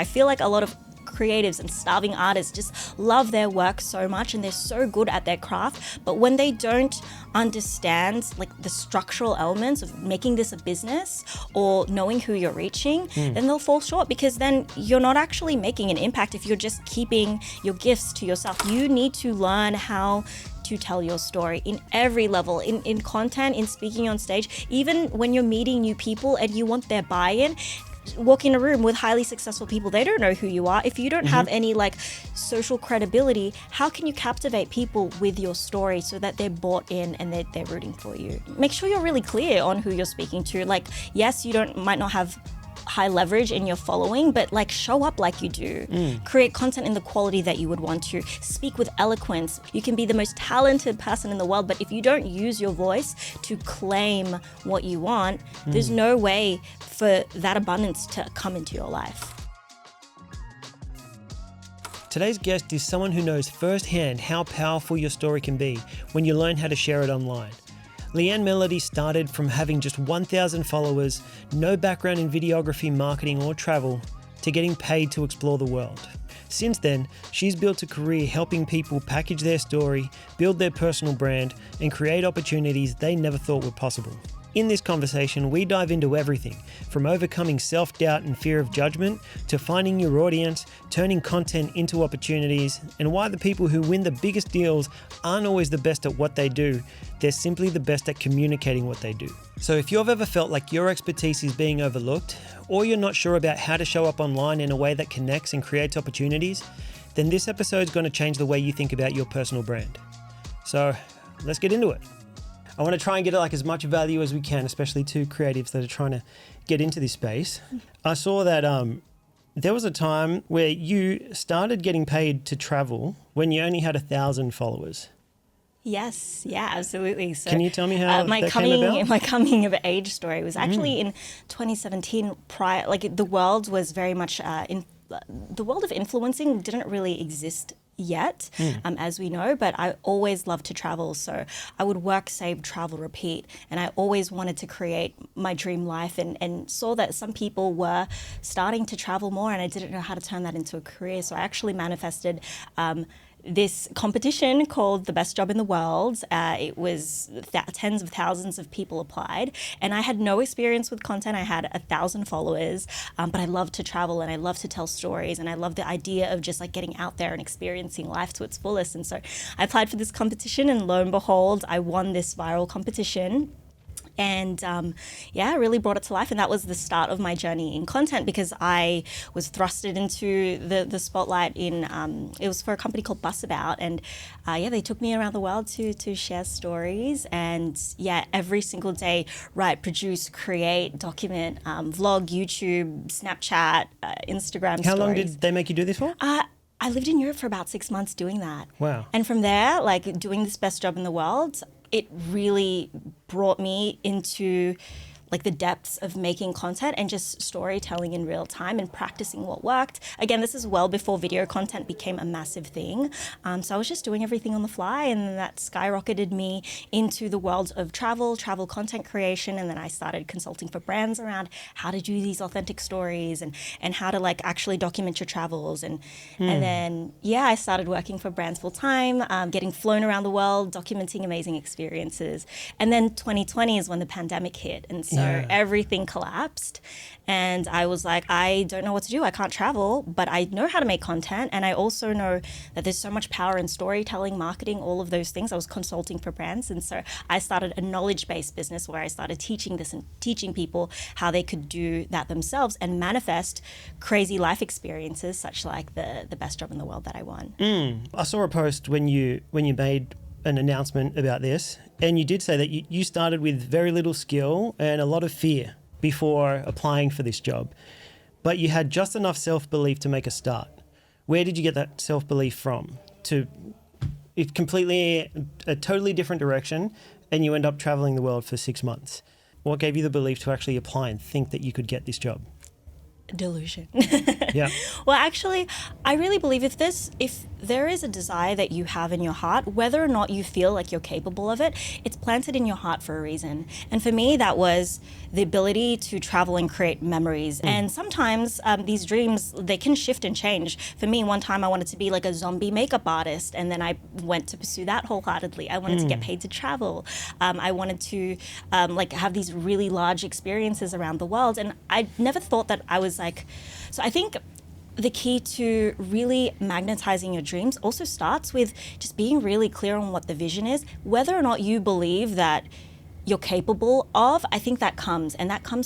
I feel like a lot of creatives and starving artists just love their work so much and they're so good at their craft, but when they don't understand like the structural elements of making this a business or knowing who you're reaching, then they'll fall short, because then you're not actually making an impact if you're just keeping your gifts to yourself. You need to learn how to tell your story in every level, in content, in speaking on stage, even when you're meeting new people and you want their buy-in. Walk in a room with highly successful people, they don't know who you are. If you don't have any like social credibility, how can you captivate people with your story so that they're bought in and they're rooting for you? Make sure you're really clear on who you're speaking to. Like, yes, you might not have high leverage in your following, but like show up like you do. Create content in the quality that you would want to. Speak with eloquence. You can be the most talented person in the world, but if you don't use your voice to claim what you want, there's no way for that abundance to come into your life. Today's guest is someone who knows firsthand how powerful your story can be when you learn how to share it online. Leanne Melody started from having just 1,000 followers, no background in videography, marketing or travel, to getting paid to explore the world. Since then, she's built a career helping people package their story, build their personal brand, and create opportunities they never thought were possible. In this conversation, we dive into everything from overcoming self-doubt and fear of judgment to finding your audience, turning content into opportunities, and why the people who win the biggest deals aren't always the best at what they do. They're simply the best at communicating what they do. So if you've ever felt like your expertise is being overlooked, or you're not sure about how to show up online in a way that connects and creates opportunities, then this episode is going to change the way you think about your personal brand. So let's get into it. I want to try and get like as much value as we can, especially to creatives that are trying to get into this space. I saw that there was a time where you started getting paid to travel when you only had 1,000 followers. Yes, yeah, absolutely. So, can you tell me how my that came about? My coming of age story was actually in 2017. The world was very much the world of influencing didn't really exist yet, as we know, but I always loved to travel. So I would work, save, travel, repeat. And I always wanted to create my dream life and saw that some people were starting to travel more and I didn't know how to turn that into a career. So I actually manifested this competition called The Best Job in the World. It was tens of thousands of people applied, and I had no experience with content. I had 1,000 followers, but I love to travel and I love to tell stories and I love the idea of just like getting out there and experiencing life to its fullest. And so I applied for this competition, and lo and behold, I won this viral competition. And I really brought it to life. And that was the start of my journey in content, because I was thrusted into the spotlight it was for a company called Bus About. And they took me around the world to share stories. And every single day, write, produce, create, document, vlog, YouTube, Snapchat, Instagram stories. How long did they make you do this for? I lived in Europe for about 6 months doing that. Wow. And from there, like doing this Best Job in the World, it really brought me into like the depths of making content and just storytelling in real time and practicing what worked. Again, this is well before video content became a massive thing. So I was just doing everything on the fly, and then that skyrocketed me into the world of travel content creation. And then I started consulting for brands around how to do these authentic stories and how to like actually document your travels. And then, I started working for brands full time, getting flown around the world, documenting amazing experiences. And then 2020 is when the pandemic hit. And so everything collapsed, and I was like, I don't know what to do. I can't travel, but I know how to make content, and I also know that there's so much power in storytelling, marketing, all of those things. I was consulting for brands, and so I started a knowledge-based business where I started teaching this and teaching people how they could do that themselves and manifest crazy life experiences, such like the best job in the world that I won. I saw a post when you made an announcement about this, and you did say that you started with very little skill and a lot of fear before applying for this job, but you had just enough self-belief to make a start. Where did you get that self-belief from? It's completely a totally different direction, and you end up traveling the world for 6 months. What gave you the belief to actually apply and think that you could get this job? Delusion. Yeah. Well, actually, I really believe if there is a desire that you have in your heart, whether or not you feel like you're capable of it, it's planted in your heart for a reason. And for me, that was the ability to travel and create memories. And sometimes these dreams, they can shift and change. For me, one time I wanted to be like a zombie makeup artist, and then I went to pursue that wholeheartedly. I wanted to get paid to travel. I wanted to like have these really large experiences around the world. And I never thought that I was like, so I think the key to really magnetizing your dreams also starts with just being really clear on what the vision is. Whether or not you believe that you're capable of, I think that comes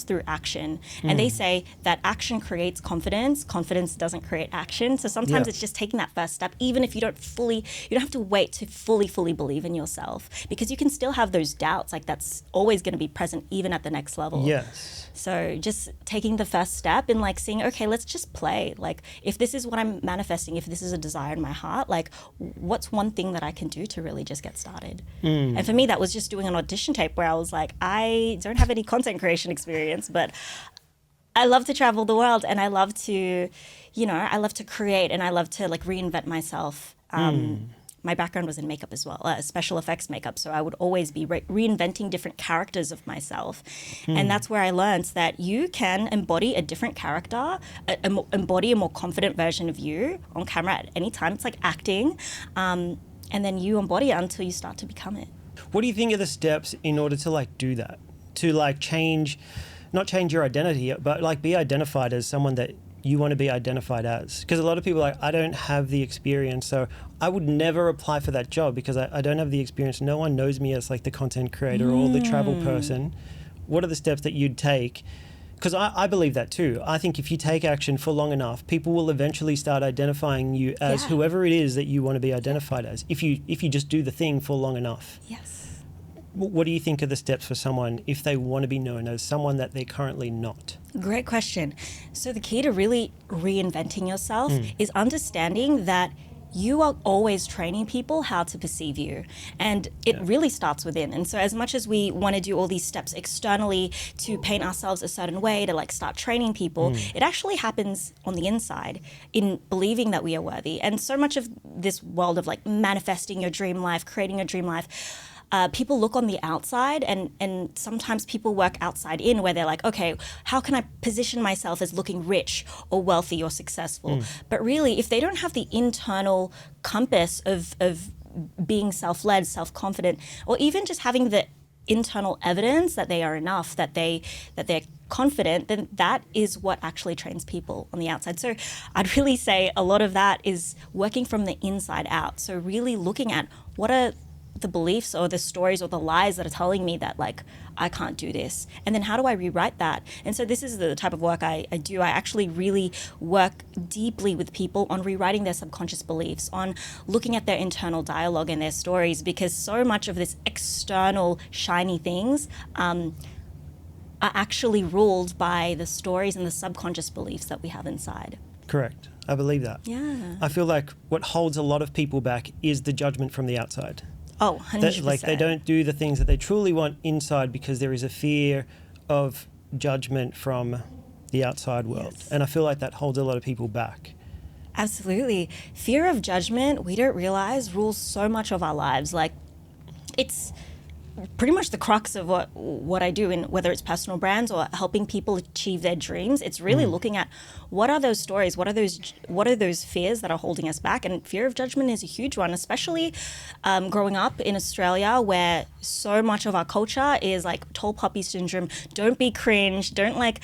through action. And they say that action creates confidence. Confidence doesn't create action. So sometimes it's just taking that first step, even if you don't have to wait to fully believe in yourself, because you can still have those doubts. Like that's always going to be present even at the next level. Yes. So just taking the first step and like seeing, okay, let's just play. Like if this is what I'm manifesting, if this is a desire in my heart, like what's one thing that I can do to really just get started? And for me, that was just doing an audition tape where I was like, I don't have any content creation experience, but I love to travel the world, and I love to, I love to create, and I love to like reinvent myself. My background was in makeup as well, special effects makeup. So I would always be reinventing different characters of myself. And that's where I learned that you can embody a different character, embody a more confident version of you on camera at any time. It's like acting. And then you embody it until you start to become it. What do you think are the steps in order to like do that? To like not change your identity, but like be identified as someone that you want to be identified as? Because a lot of people are like, I don't have the experience, so I would never apply for that job because I don't have the experience. No one knows me as like the content creator or the travel person. What are the steps that you'd take? Because I believe that too. I think if you take action for long enough, people will eventually start identifying you as whoever it is that you want to be identified as, if you just do the thing for long enough. Yes. What do you think are the steps for someone if they want to be known as someone that they're currently not? Great question. So the key to really reinventing yourself is understanding that you are always training people how to perceive you. And it really starts within. And so as much as we want to do all these steps externally to paint ourselves a certain way, to like start training people, it actually happens on the inside in believing that we are worthy. And so much of this world of like manifesting your dream life, creating your dream life, people look on the outside, and sometimes people work outside in, where they're like, okay, how can I position myself as looking rich or wealthy or successful? But really, if they don't have the internal compass of being self-led, self-confident, or even just having the internal evidence that they are enough, that they're confident, then that is what actually trains people on the outside. So I'd really say a lot of that is working from the inside out. So really looking at what are the beliefs or the stories or the lies that are telling me that like I can't do this, and then how do I rewrite that? And so this is the type of work I do. I actually really work deeply with people on rewriting their subconscious beliefs, on looking at their internal dialogue and their stories, because so much of this external shiny things are actually ruled by the stories and the subconscious beliefs that we have inside. Correct. I believe that. Yeah. I feel like what holds a lot of people back is the judgment from the outside. Oh, 100%. Like they don't do the things that they truly want inside because there is a fear of judgment from the outside world. Yes. And I feel like that holds a lot of people back. Absolutely. Fear of judgment, we don't realize, rules so much of our lives. Like, it's pretty much the crux of what I do, in whether it's personal brands or helping people achieve their dreams. It's really looking at what are those stories, what are those fears that are holding us back. And fear of judgment is a huge one, especially growing up in Australia, where so much of our culture is like tall poppy syndrome. Don't be cringe, don't like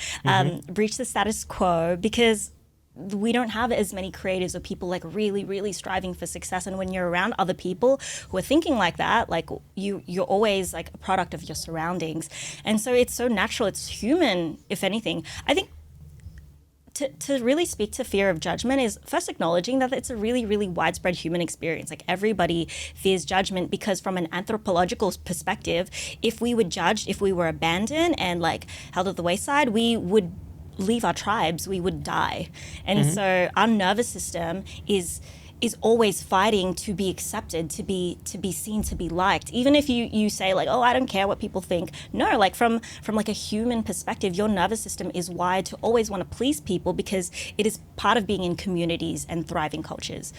breach the status quo, because we don't have as many creatives or people like really, really striving for success. And when you're around other people who are thinking like that, like you're always like a product of your surroundings. And so it's so natural, it's human, if anything. I think to really speak to fear of judgment is first acknowledging that it's a really, really widespread human experience. Like everybody fears judgment, because from an anthropological perspective, if we were judged, if we were abandoned and like held at the wayside, we would leave our tribes, we would die. And so our nervous system is is always fighting to be accepted, to be seen, to be liked. Even if you say like, oh, I don't care what people think. No, like from like a human perspective, your nervous system is wired to always want to please people because it is part of being in communities and thriving cultures.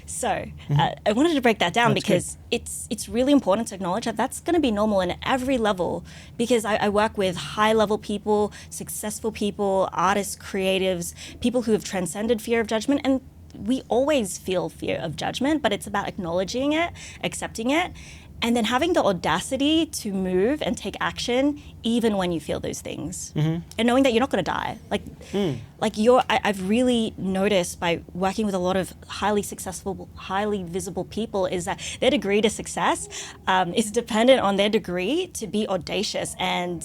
So I wanted to break that down because it's really important to acknowledge that that's going to be normal in every level, because I work with high level people, successful people, artists, creatives, people who have transcended fear of judgment, and we always feel fear of judgment, but it's about acknowledging it, accepting it, and then having the audacity to move and take action even when you feel those things. And knowing that you're not going to die. I've really noticed by working with a lot of highly successful, highly visible people is that their degree to success is dependent on their degree to be audacious and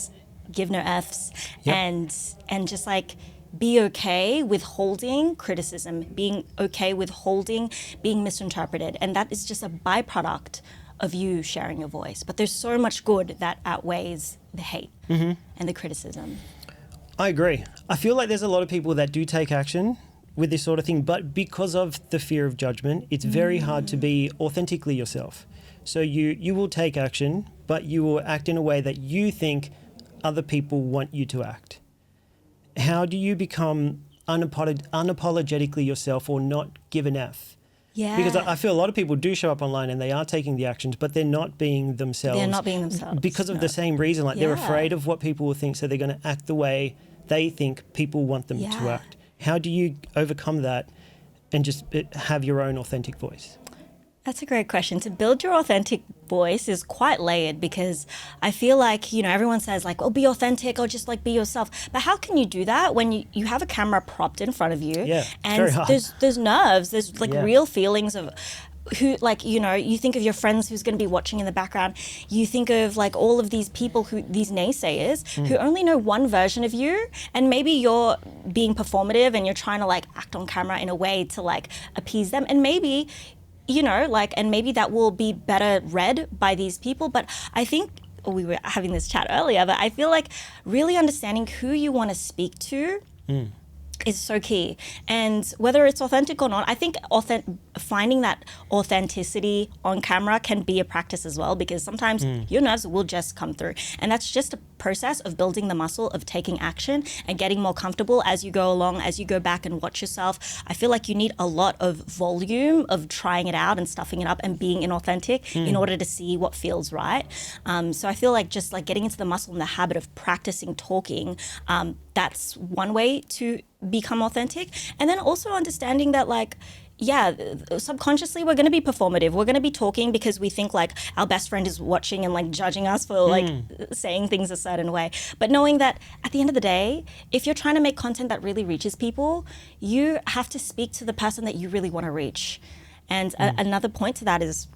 give no Fs. And just like be okay with holding criticism, being okay with holding being misinterpreted. And that is just a byproduct of you sharing your voice. But there's so much good that outweighs the hate and the criticism. I agree. I feel like there's a lot of people that do take action with this sort of thing, but because of the fear of judgment, it's very hard to be authentically yourself. So you will take action, but you will act in a way that you think other people want you to act. How do you become unapologetically yourself or not give an F? Yeah. Because I feel a lot of people do show up online and they are taking the actions, but they're not being themselves. They're not being themselves. Because of the same reason. Like they're afraid of what people will think, so they're going to act the way they think people want them to act. How do you overcome that and just have your own authentic voice? That's a great question. To build your authentic voice is quite layered, because I feel like, everyone says like, oh, be authentic or just like be yourself. But how can you do that when you have a camera propped in front of you? Yeah, and very hard. there's nerves, there's like real feelings of who, like, you think of your friends who's going to be watching in the background. You think of like all of these people these naysayers who only know one version of you, and maybe you're being performative and you're trying to like act on camera in a way to like appease them, and maybe and maybe that will be better read by these people. But I think we were having this chat earlier, but I feel like really understanding who you want to speak to is so key. And whether it's authentic or not, I think finding that authenticity on camera can be a practice as well, because sometimes your nerves will just come through. And that's just a process of building the muscle of taking action and getting more comfortable as you go along, as you go back and watch yourself. I feel like you need a lot of volume of trying it out and stuffing it up and being inauthentic in order to see what feels right. So I feel like just like getting into the muscle and the habit of practicing talking, that's one way to become authentic. And then also understanding that like, subconsciously we're going to be performative. We're going to be talking because we think like our best friend is watching and like judging us for like saying things a certain way. But knowing that at the end of the day, if you're trying to make content that really reaches people, you have to speak to the person that you really want to reach. And another point to that is,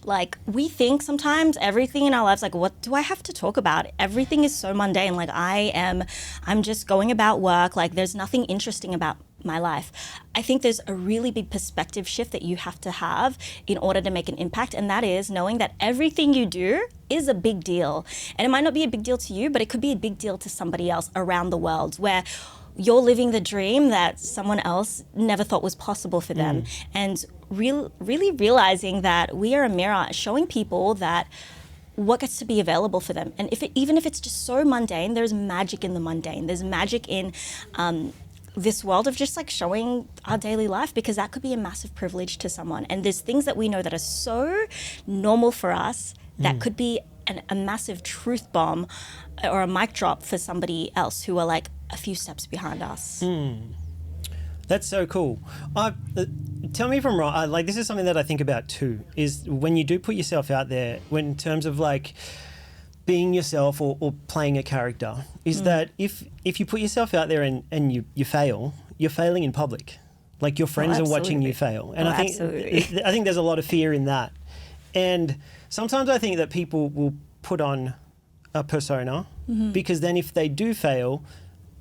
like, we think sometimes everything in our lives, like, what do I have to talk about? Everything is so mundane. Like, I'm just going about work. Like, there's nothing interesting about my life. I think there's a really big perspective shift that you have to have in order to make an impact. And that is knowing that everything you do is a big deal. And it might not be a big deal to you, but it could be a big deal to somebody else around the world, where you're living the dream that someone else never thought was possible for them. And really realizing that we are a mirror showing people that what gets to be available for them. And even if it's just so mundane, there's magic in the mundane. There's magic in this world of just like showing our daily life, because that could be a massive privilege to someone. And there's things that we know that are so normal for us that could be a massive truth bomb or a mic drop for somebody else who are like a few steps behind us. That's so cool. Tell me if I'm wrong. Like, this is something that I think about too, is when you do put yourself out there, when in terms of like being yourself or playing a character, is that if you put yourself out there and you fail, you're failing in public. Like, your friends are watching you fail. And I think there's a lot of fear in that. And sometimes I think that people will put on a persona because then if they do fail,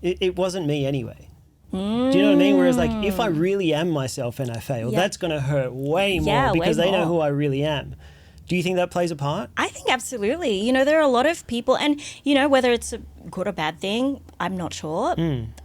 it wasn't me anyway. Do you know what I mean? Whereas like, if I really am myself and I fail, that's going to hurt way more because they know who I really am. Do you think that plays a part? I think absolutely. You know, there are a lot of people, and, you know, whether it's a good or bad thing, I'm not sure.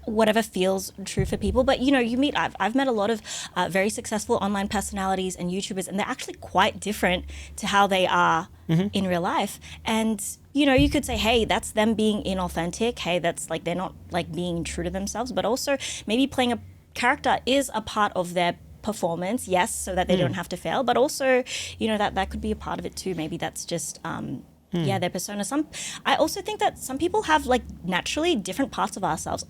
Whatever feels true for people. But, you know, I've met a lot of very successful online personalities and YouTubers, and they're actually quite different to how they are in real life. And, you know, you could say, hey, that's them being inauthentic. Hey, that's like they're not like being true to themselves. But also maybe playing a character is a part of their performance, yes, so that they don't have to fail, but also, you know, that could be a part of it too. Maybe that's just their persona. I also think that some people have like naturally different parts of ourselves,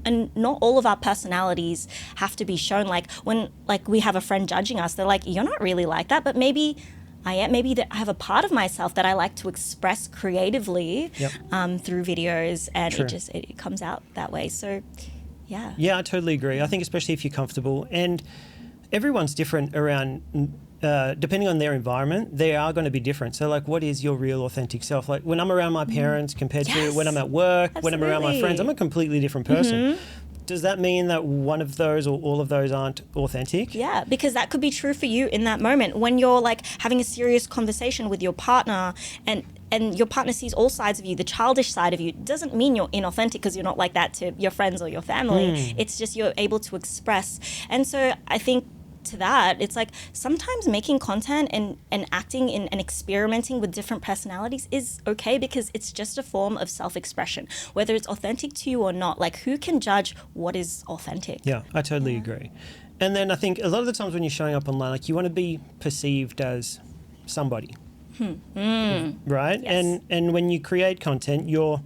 and not all of our personalities have to be shown. Like when like we have a friend judging us, they're like, you're not really like that, but maybe I am. Maybe that I have a part of myself that I like to express creatively through videos, and it comes out that way. So yeah, I totally agree. I think especially if you're comfortable, and everyone's different around, depending on their environment, they are going to be different. So like, what is your real authentic self? Like when I'm around my parents compared to when I'm at work, when I'm around my friends, I'm a completely different person. Does that mean that one of those or all of those aren't authentic? Yeah, because that could be true for you in that moment when you're like having a serious conversation with your partner, and your partner sees all sides of you, the childish side of you. Doesn't mean you're inauthentic because you're not like that to your friends or your family. It's just you're able to express. And so I think to that, it's like sometimes making content and acting in and experimenting with different personalities is okay, because it's just a form of self-expression, whether it's authentic to you or not. Like, who can judge what is authentic? Yeah, I totally agree. And then I think a lot of the times when you're showing up online, like you want to be perceived as somebody, right? Yes. And when you create content, you're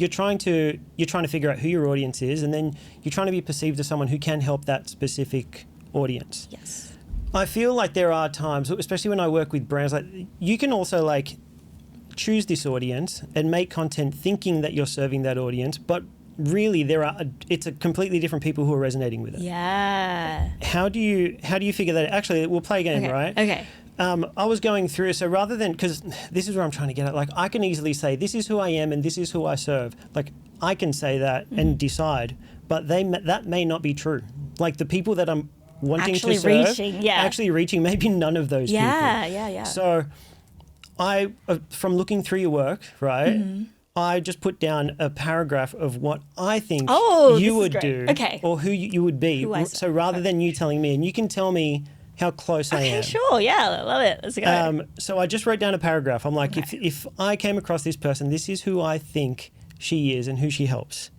trying to figure out who your audience is, and then you're trying to be perceived as someone who can help that specific audience. Yes. I feel like there are times, especially when I work with brands, like you can also like choose this audience and make content thinking that you're serving that audience, but really it's a completely different people who are resonating with it. Yeah. How do you figure that out? Actually, we'll play a game, right? Okay. I was going through, so rather than, because this is where I'm trying to get at, like I can easily say, this is who I am and this is who I serve. Like I can say that and decide, but that may not be true. Like the people that I'm wanting Actually to serve, reaching, maybe none of those people. Yeah. So I, from looking through your work, right, I just put down a paragraph of what I think you would do, or who you would be. So rather than you telling me, and you can tell me how close I am. Sure, yeah, I love it. Let's go. So I just wrote down a paragraph. I'm like, if I came across this person, this is who I think she is and who she helps.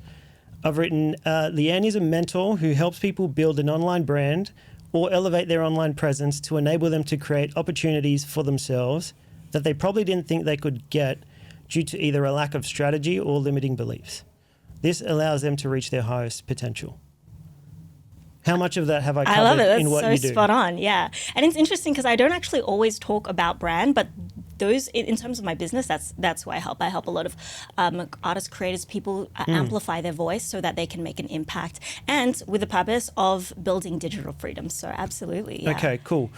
I've written, Leanne is a mentor who helps people build an online brand or elevate their online presence to enable them to create opportunities for themselves that they probably didn't think they could get due to either a lack of strategy or limiting beliefs. This allows them to reach their highest potential. How much of that have I covered I love it. in what That's you do? so spot on, yeah. And it's interesting because I don't actually always talk about brand, but those, in terms of my business, that's who I help. I help a lot of artists, creators, people amplify their voice so that they can make an impact, and with the purpose of building digital freedom. So absolutely, yeah. Okay, cool.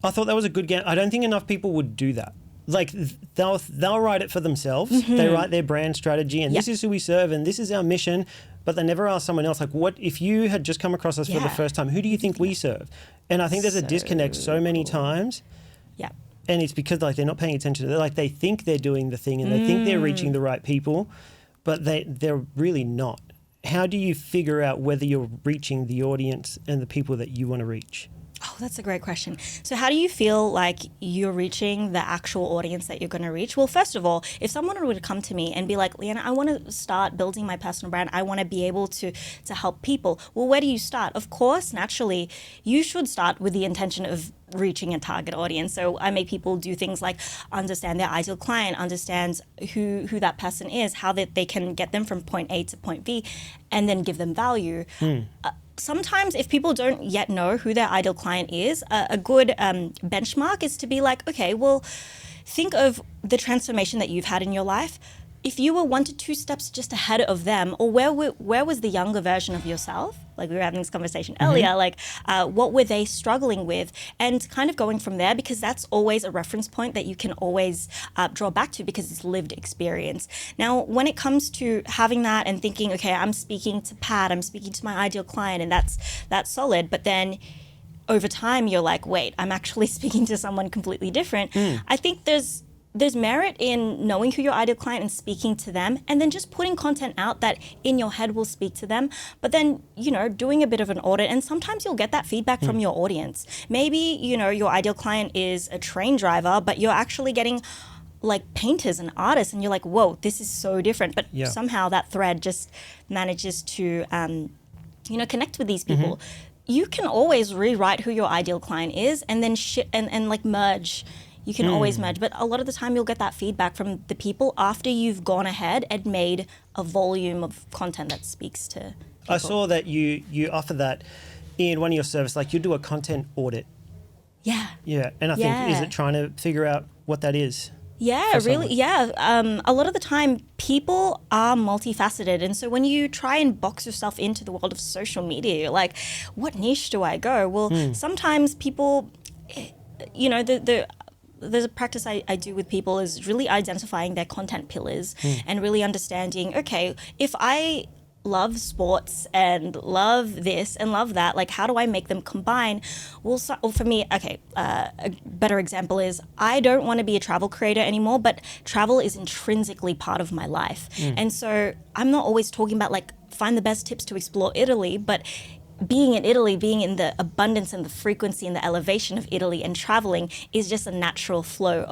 I thought that was a good game. I don't think enough people would do that. Like they'll write it for themselves. They write their brand strategy, and this is who we serve, and this is our mission. But they never ask someone else, like, what if you had just come across us for the first time? Who do you think we serve? And I think there's a disconnect so many times. Yeah. And it's because like they're not paying attention. They're like, they think they're doing the thing and they think they're reaching the right people, but they're really not. How do you figure out whether you're reaching the audience and the people that you want to reach? Oh, that's a great question. So how do you feel like you're reaching the actual audience that you're going to reach? Well, first of all, if someone were to come to me and be like, Leanne, I want to start building my personal brand. I want to be able to help people. Well, where do you start? Of course, naturally, you should start with the intention of reaching a target audience. So I make people do things like understand their ideal client, understand who that person is, how they can get them from point A to point B, and then give them value. Sometimes if people don't yet know who their ideal client is, a good benchmark is to be like, okay, well, think of the transformation that you've had in your life. If you were 1 to 2 steps just ahead of them, or where was the younger version of yourself? Like we were having this conversation earlier, like what were they struggling with? And kind of going from there, because that's always a reference point that you can always draw back to, because it's lived experience. Now, when it comes to having that and thinking, okay, I'm speaking to Pat, I'm speaking to my ideal client, and that's solid, but then over time you're like, wait, I'm actually speaking to someone completely different. I think there's merit in knowing who your ideal client and speaking to them, and then just putting content out that in your head will speak to them. But then, doing a bit of an audit, and sometimes you'll get that feedback from your audience. Maybe, your ideal client is a train driver, but you're actually getting like painters and artists, and you're like, whoa, this is so different. But somehow that thread just manages to, connect with these people. You can always rewrite who your ideal client is, and then and like merge. You can always merge, but a lot of the time you'll get that feedback from the people after you've gone ahead and made a volume of content that speaks to people. I saw that you offer that in one of your services, like you do a content audit. Yeah. Yeah, and I think, is it trying to figure out what that is? Yeah, really. Yeah. A lot of the time people are multifaceted. And so when you try and box yourself into the world of social media, you're like, what niche do I go? Well, sometimes people, there's a practice I do with people is really identifying their content pillars and really understanding, okay, if I love sports and love this and love that, like how do I make them combine? Well, for me, a better example is I don't want to be a travel creator anymore, but travel is intrinsically part of my life. And so I'm not always talking about like find the best tips to explore Italy, but being in Italy, being in the abundance and the frequency and the elevation of Italy and traveling is just a natural flow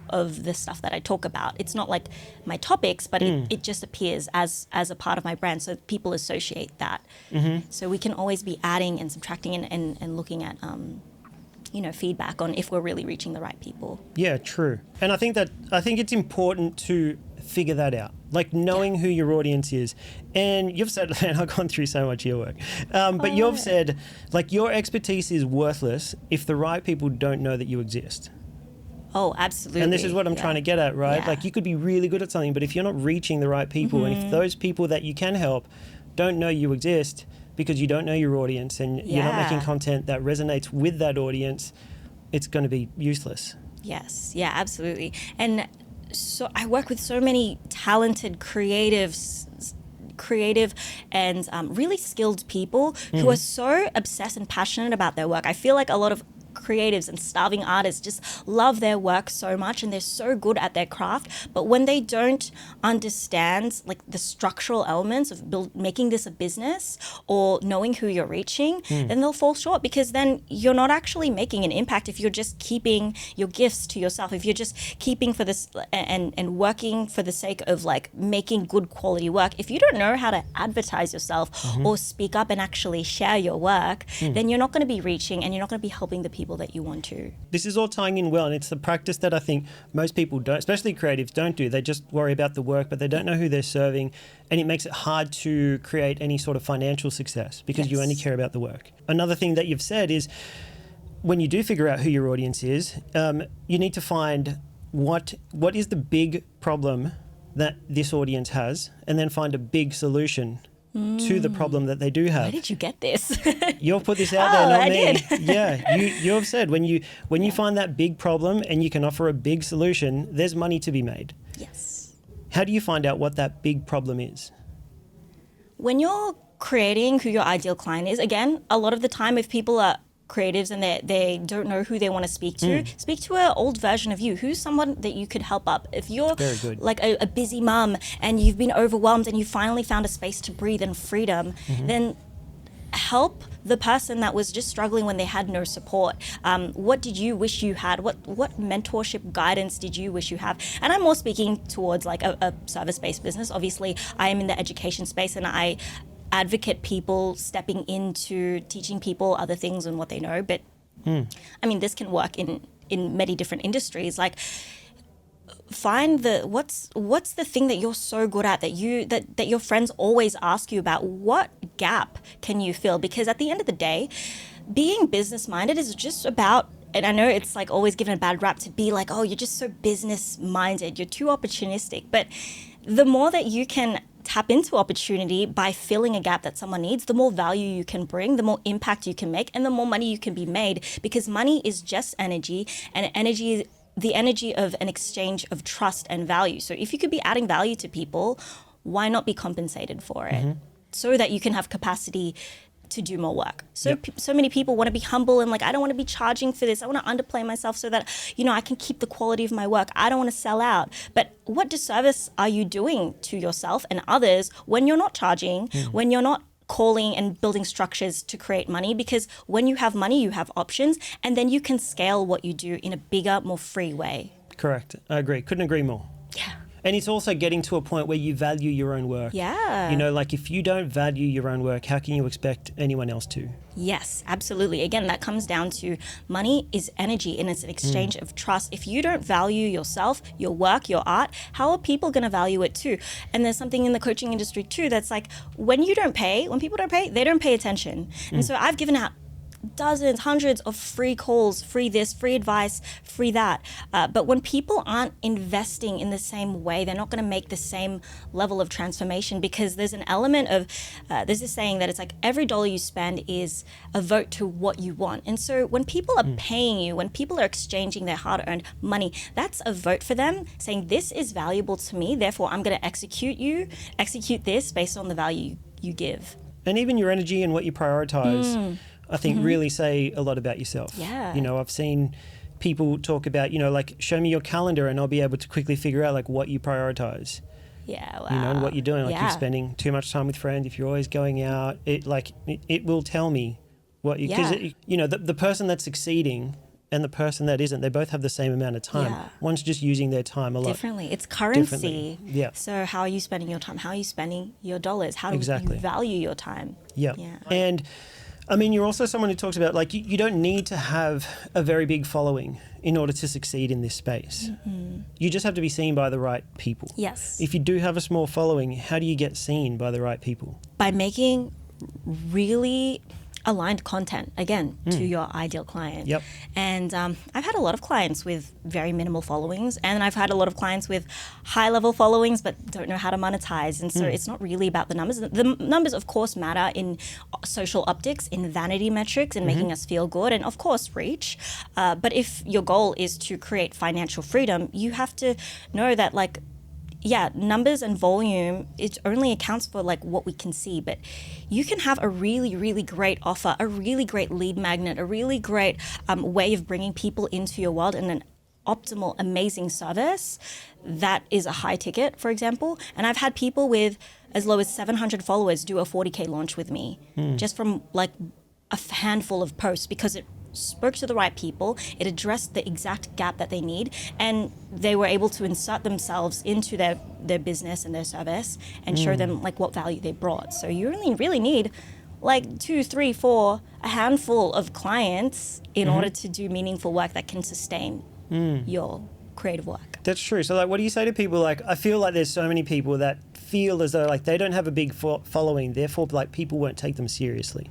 of the stuff that I talk about. It's not like my topics, but it just appears as a part of my brand. So people associate that. So we can always be adding and subtracting and looking at, feedback on if we're really reaching the right people. Yeah, true. And I think it's important to figure that out, like knowing who your audience is. And you've said, and I've gone through so much of your work, but you've said like your expertise is worthless if the right people don't know that you exist. Oh, absolutely. And this is what I'm trying to get at, right? Like you could be really good at something, but if you're not reaching the right people, and if those people that you can help don't know you exist because you don't know your audience and you're not making content that resonates with that audience, it's going to be useless. Yes. Yeah, absolutely. And so I work with so many talented, creative and really skilled people who are so obsessed and passionate about their work. I feel like a lot of creatives and starving artists just love their work so much and they're so good at their craft, but when they don't understand like the structural elements of making this a business or knowing who you're reaching, then they'll fall short, because then you're not actually making an impact if you're just keeping your gifts to yourself, if you're just keeping for this and working for the sake of like making good quality work. If you don't know how to advertise yourself or speak up and actually share your work, then you're not going to be reaching and you're not going to be helping the people that you want to. This is all tying in well, and it's the practice that I think most people don't, especially creatives, don't do. They just worry about the work, but they don't know who they're serving, and it makes it hard to create any sort of financial success because you only care about the work. Another thing that you've said is when you do figure out who your audience is, you need to find what is the big problem that this audience has, and then find a big solution to the problem that they do have. Where did you get this? You've put this out there, not I me. did. Yeah, you've said when you find that big problem and you can offer a big solution, there's money to be made. Yes. How do you find out what that big problem is? When you're creating who your ideal client is, again, a lot of the time if people are creatives and they don't know who they want to speak to an old version of you. Who's someone that you could help up? If you're like a busy mum and you've been overwhelmed and you finally found a space to breathe and freedom, then help the person that was just struggling when they had no support. What did you wish you had? What mentorship guidance did you wish you have? And I'm more speaking towards like a service-based business. Obviously, I am in the education space and I advocate people stepping into teaching people other things and what they know. But I mean, this can work in many different industries. Like, find what's the thing that you're so good at that your friends always ask you about. What gap can you fill? Because at the end of the day, being business minded is just about, and I know it's like always given a bad rap to be like, oh, you're just so business minded, you're too opportunistic. But the more that you can tap into opportunity by filling a gap that someone needs, the more value you can bring, the more impact you can make, and the more money you can be made, because money is just energy, and energy, the energy of an exchange of trust and value. So if you could be adding value to people, why not be compensated for it? So that you can have capacity to do more work. So so many people want to be humble and like, I don't want to be charging for this. I want to underplay myself so that, you know, I can keep the quality of my work. I don't want to sell out. But what disservice are you doing to yourself and others when you're not charging, when you're not calling and building structures to create money? Because when you have money, you have options, and then you can scale what you do in a bigger, more free way. Correct. I agree. Couldn't agree more. Yeah. And it's also getting to a point where you value your own work. Yeah. You know, like if you don't value your own work, how can you expect anyone else to? Yes, absolutely. Again, that comes down to money is energy and it's an exchange of trust. If you don't value yourself, your work, your art, how are people going to value it too? And there's something in the coaching industry too that's like, when people don't pay, they don't pay attention. And so I've given out dozens, hundreds of free calls, free this, free advice, free that. But when people aren't investing in the same way, they're not going to make the same level of transformation, because there's an element of, there's this saying that it's like every dollar you spend is a vote to what you want. And so when people are paying you, when people are exchanging their hard-earned money, that's a vote for them saying, this is valuable to me, therefore I'm going to execute this based on the value you give. And even your energy and what you prioritize, I think really say a lot about yourself. Yeah. You know, I've seen people talk about, you know, like, show me your calendar and I'll be able to quickly figure out like what you prioritize. Yeah, wow. You know, and what you're doing. Like you're spending too much time with friends, if you're always going out, it will tell me what you, because you know, the person that's succeeding and the person that isn't, they both have the same amount of time. Yeah. One's just using their time a lot differently. It's currency. Yeah. So how are you spending your time? How are you spending your dollars? How do you value your time? Yeah. And I mean, you're also someone who talks about like you don't need to have a very big following in order to succeed in this space. You just have to be seen by the right people. Yes. If you do have a small following, how do you get seen by the right people? By making really aligned content, again, to your ideal client. Yep. And I've had a lot of clients with very minimal followings, and I've had a lot of clients with high level followings but don't know how to monetize. And so it's not really about the numbers. The numbers, of course, matter in social optics, in vanity metrics, in making us feel good, and of course reach. But if your goal is to create financial freedom, you have to know that, like, numbers and volume, it only accounts for like what we can see, but you can have a really, really great offer, a really great lead magnet, a really great way of bringing people into your world, and an optimal, amazing service that is a high ticket, for example. And I've had people with as low as 700 followers do a 40K launch with me just from like a handful of posts, because it spoke to the right people, it addressed the exact gap that they need, and they were able to insert themselves into their business and their service and show them like what value they brought. So you really need like 2, 3, 4, a handful of clients in order to do meaningful work that can sustain your creative work. That's true. So like, what do you say to people? Like, I feel like there's so many people that feel as though like they don't have a big following, therefore like people won't take them seriously.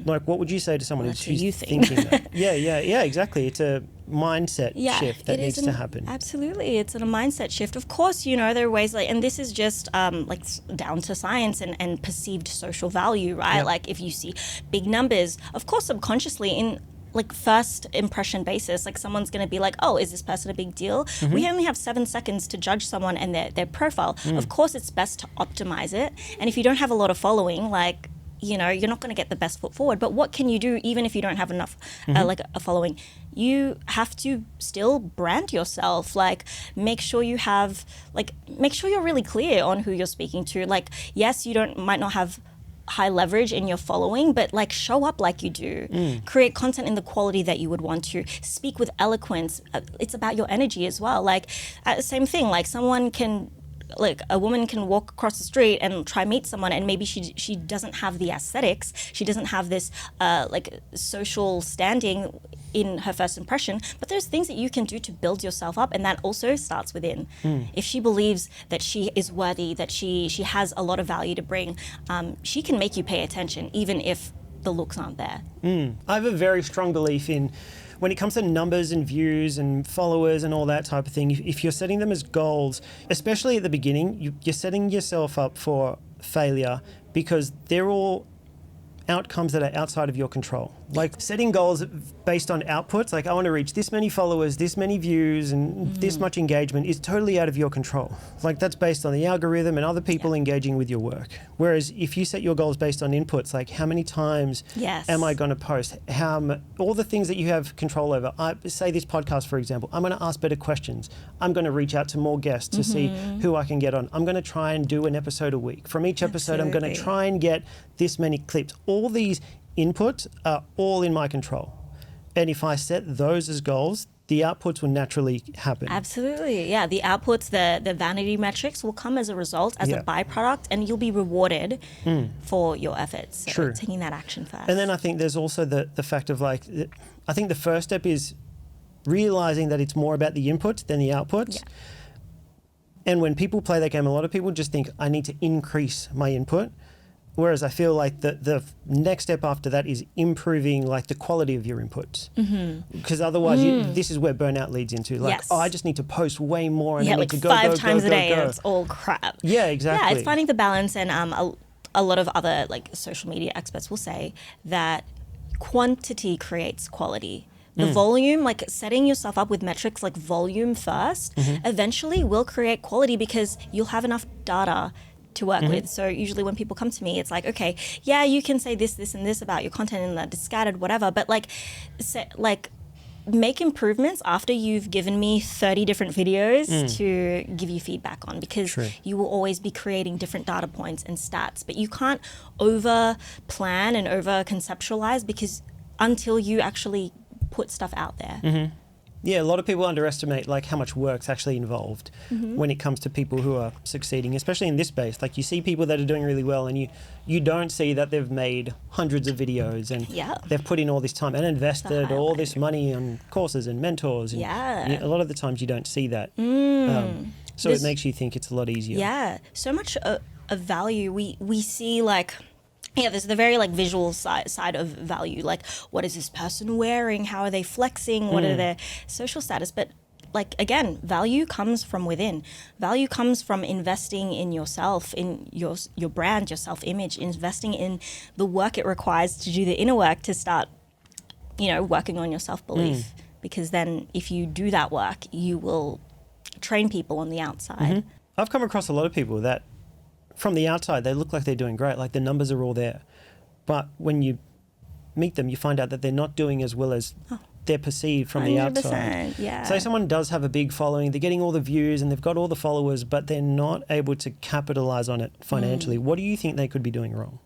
Like, what would you say to someone who's thinking that? Yeah, exactly. It's a mindset shift that needs to happen. Absolutely. It's a mindset shift. Of course, you know, there are ways like, and this is just like down to science and perceived social value, right? Yep. Like if you see big numbers, of course, subconsciously in like first impression basis, like someone's going to be like, oh, is this person a big deal? We only have 7 seconds to judge someone and their profile. Of course, it's best to optimize it. And if you don't have a lot of following, like, you know, you're not going to get the best foot forward. But what can you do even if you don't have enough, like a following? You have to still brand yourself. Like, make sure you have, like, make sure you're really clear on who you're speaking to. Like, yes, you might not have high leverage in your following, but like show up like you do. Create content in the quality that you would want to. Speak with eloquence. It's about your energy as well. Like, same thing. Like, a woman can walk across the street and try meet someone, and maybe she doesn't have the aesthetics, she doesn't have this like social standing in her first impression, but there's things that you can do to build yourself up, and that also starts within. If she believes that she is worthy, that she has a lot of value to bring, she can make you pay attention even if the looks aren't there. I have a very strong belief in, when it comes to numbers and views and followers and all that type of thing, if you're setting them as goals, especially at the beginning, you're setting yourself up for failure, because they're all outcomes that are outside of your control. Like setting goals based on outputs, like I want to reach this many followers, this many views, and this much engagement is totally out of your control. Like that's based on the algorithm and other people engaging with your work. Whereas if you set your goals based on inputs, like how many times am I going to post, all the things that you have control over. Say this podcast, for example, I'm going to ask better questions. I'm going to reach out to more guests to see who I can get on. I'm going to try and do an episode a week. From each episode, I'm going to try and get this many clips. All these inputs are all in my control. And if I set those as goals, the outputs will naturally happen. Absolutely. Yeah. The outputs, the vanity metrics will come as a result, as a byproduct, and you'll be rewarded for your efforts. So True. taking that action first. And then I think there's also the fact of like, I think the first step is realizing that it's more about the inputs than the outputs. Yeah. And when people play that game, a lot of people just think I need to increase my input. Whereas I feel like the next step after that is improving like the quality of your inputs. Because otherwise this is where burnout leads into. Like, I just need to post way more and I need to go 5 times a day and it's all crap. Yeah, exactly. Yeah, it's finding the balance, and a lot of other like social media experts will say that quantity creates quality. The volume, like setting yourself up with metrics like volume first, eventually will create quality because you'll have enough data to work with. So usually when people come to me, it's like, okay, yeah, you can say this, this, and this about your content and that it's scattered, whatever, but make improvements after you've given me 30 different videos to give you feedback on, because you will always be creating different data points and stats, but you can't over plan and over conceptualize because until you actually put stuff out there. Yeah, a lot of people underestimate like how much work's actually involved when it comes to people who are succeeding, especially in this space. Like you see people that are doing really well and you don't see that they've made hundreds of videos and they've put in all this time and invested all this money on courses and mentors. And a lot of the times you don't see that. So it makes you think it's a lot easier. Yeah, so much of value we see like... Yeah, there's the very like visual side of value. Like, what is this person wearing? How are they flexing? What are their social status? But like, again, value comes from within. Value comes from investing in yourself, in your brand, your self-image, investing in the work it requires to do the inner work to start, working on your self-belief. Because then if you do that work, you will train people on the outside. I've come across a lot of people that from the outside, they look like they're doing great, like the numbers are all there. But when you meet them, you find out that they're not doing as well as they're perceived from the outside. Yeah. So someone does have a big following, they're getting all the views and they've got all the followers, but they're not able to capitalize on it financially. What do you think they could be doing wrong?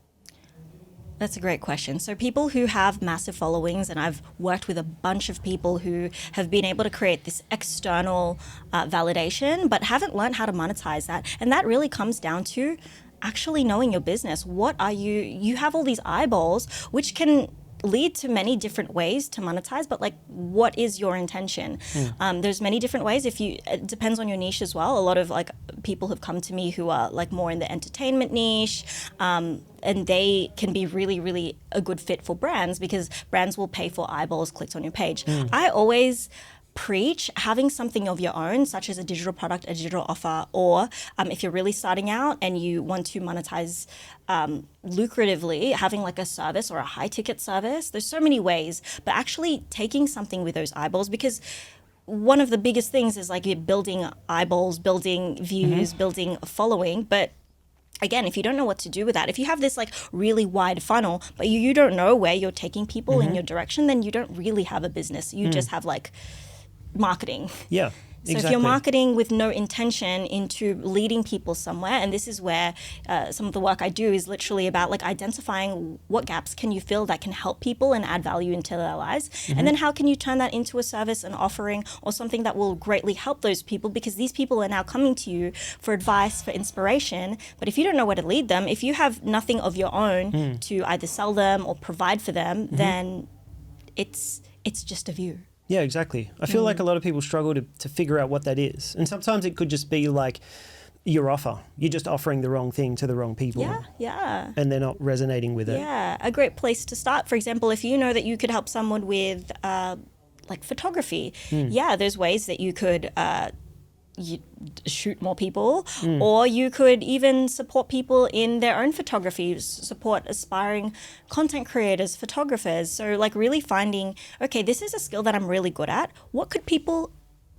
That's a great question. So people who have massive followings, and I've worked with a bunch of people who have been able to create this external validation, but haven't learned how to monetize that. And that really comes down to actually knowing your business. What are you have all these eyeballs, which can lead to many different ways to monetize, but like, what is your intention? There's many different ways. It depends on your niche as well. A lot of like people have come to me who are like more in the entertainment niche, and they can be really, really a good fit for brands because brands will pay for eyeballs, clicks on your page. I always preach having something of your own, such as a digital product, a digital offer, or if you're really starting out and you want to monetize lucratively, having like a service or a high ticket service. There's so many ways, but actually taking something with those eyeballs, because one of the biggest things is like you're building eyeballs, building views, building a following, but again, if you don't know what to do with that, if you have this like really wide funnel, but you don't know where you're taking people in your direction, then you don't really have a business. You just have like marketing. Yeah. So if you're marketing with no intention into leading people somewhere, and this is where some of the work I do is literally about like identifying what gaps can you fill that can help people and add value into their lives, and then how can you turn that into a service, an offering, or something that will greatly help those people, because these people are now coming to you for advice, for inspiration. But if you don't know where to lead them, if you have nothing of your own to either sell them or provide for them, then it's just a view. Yeah, exactly. I feel like a lot of people struggle to figure out what that is. And sometimes it could just be like your offer. You're just offering the wrong thing to the wrong people. Yeah. And they're not resonating with it. Yeah, a great place to start. For example, if you know that you could help someone with like photography, there's ways that you could you shoot more people, or you could even support people in their own photography, support aspiring content creators, photographers. So like really finding, okay, this is a skill that I'm really good at.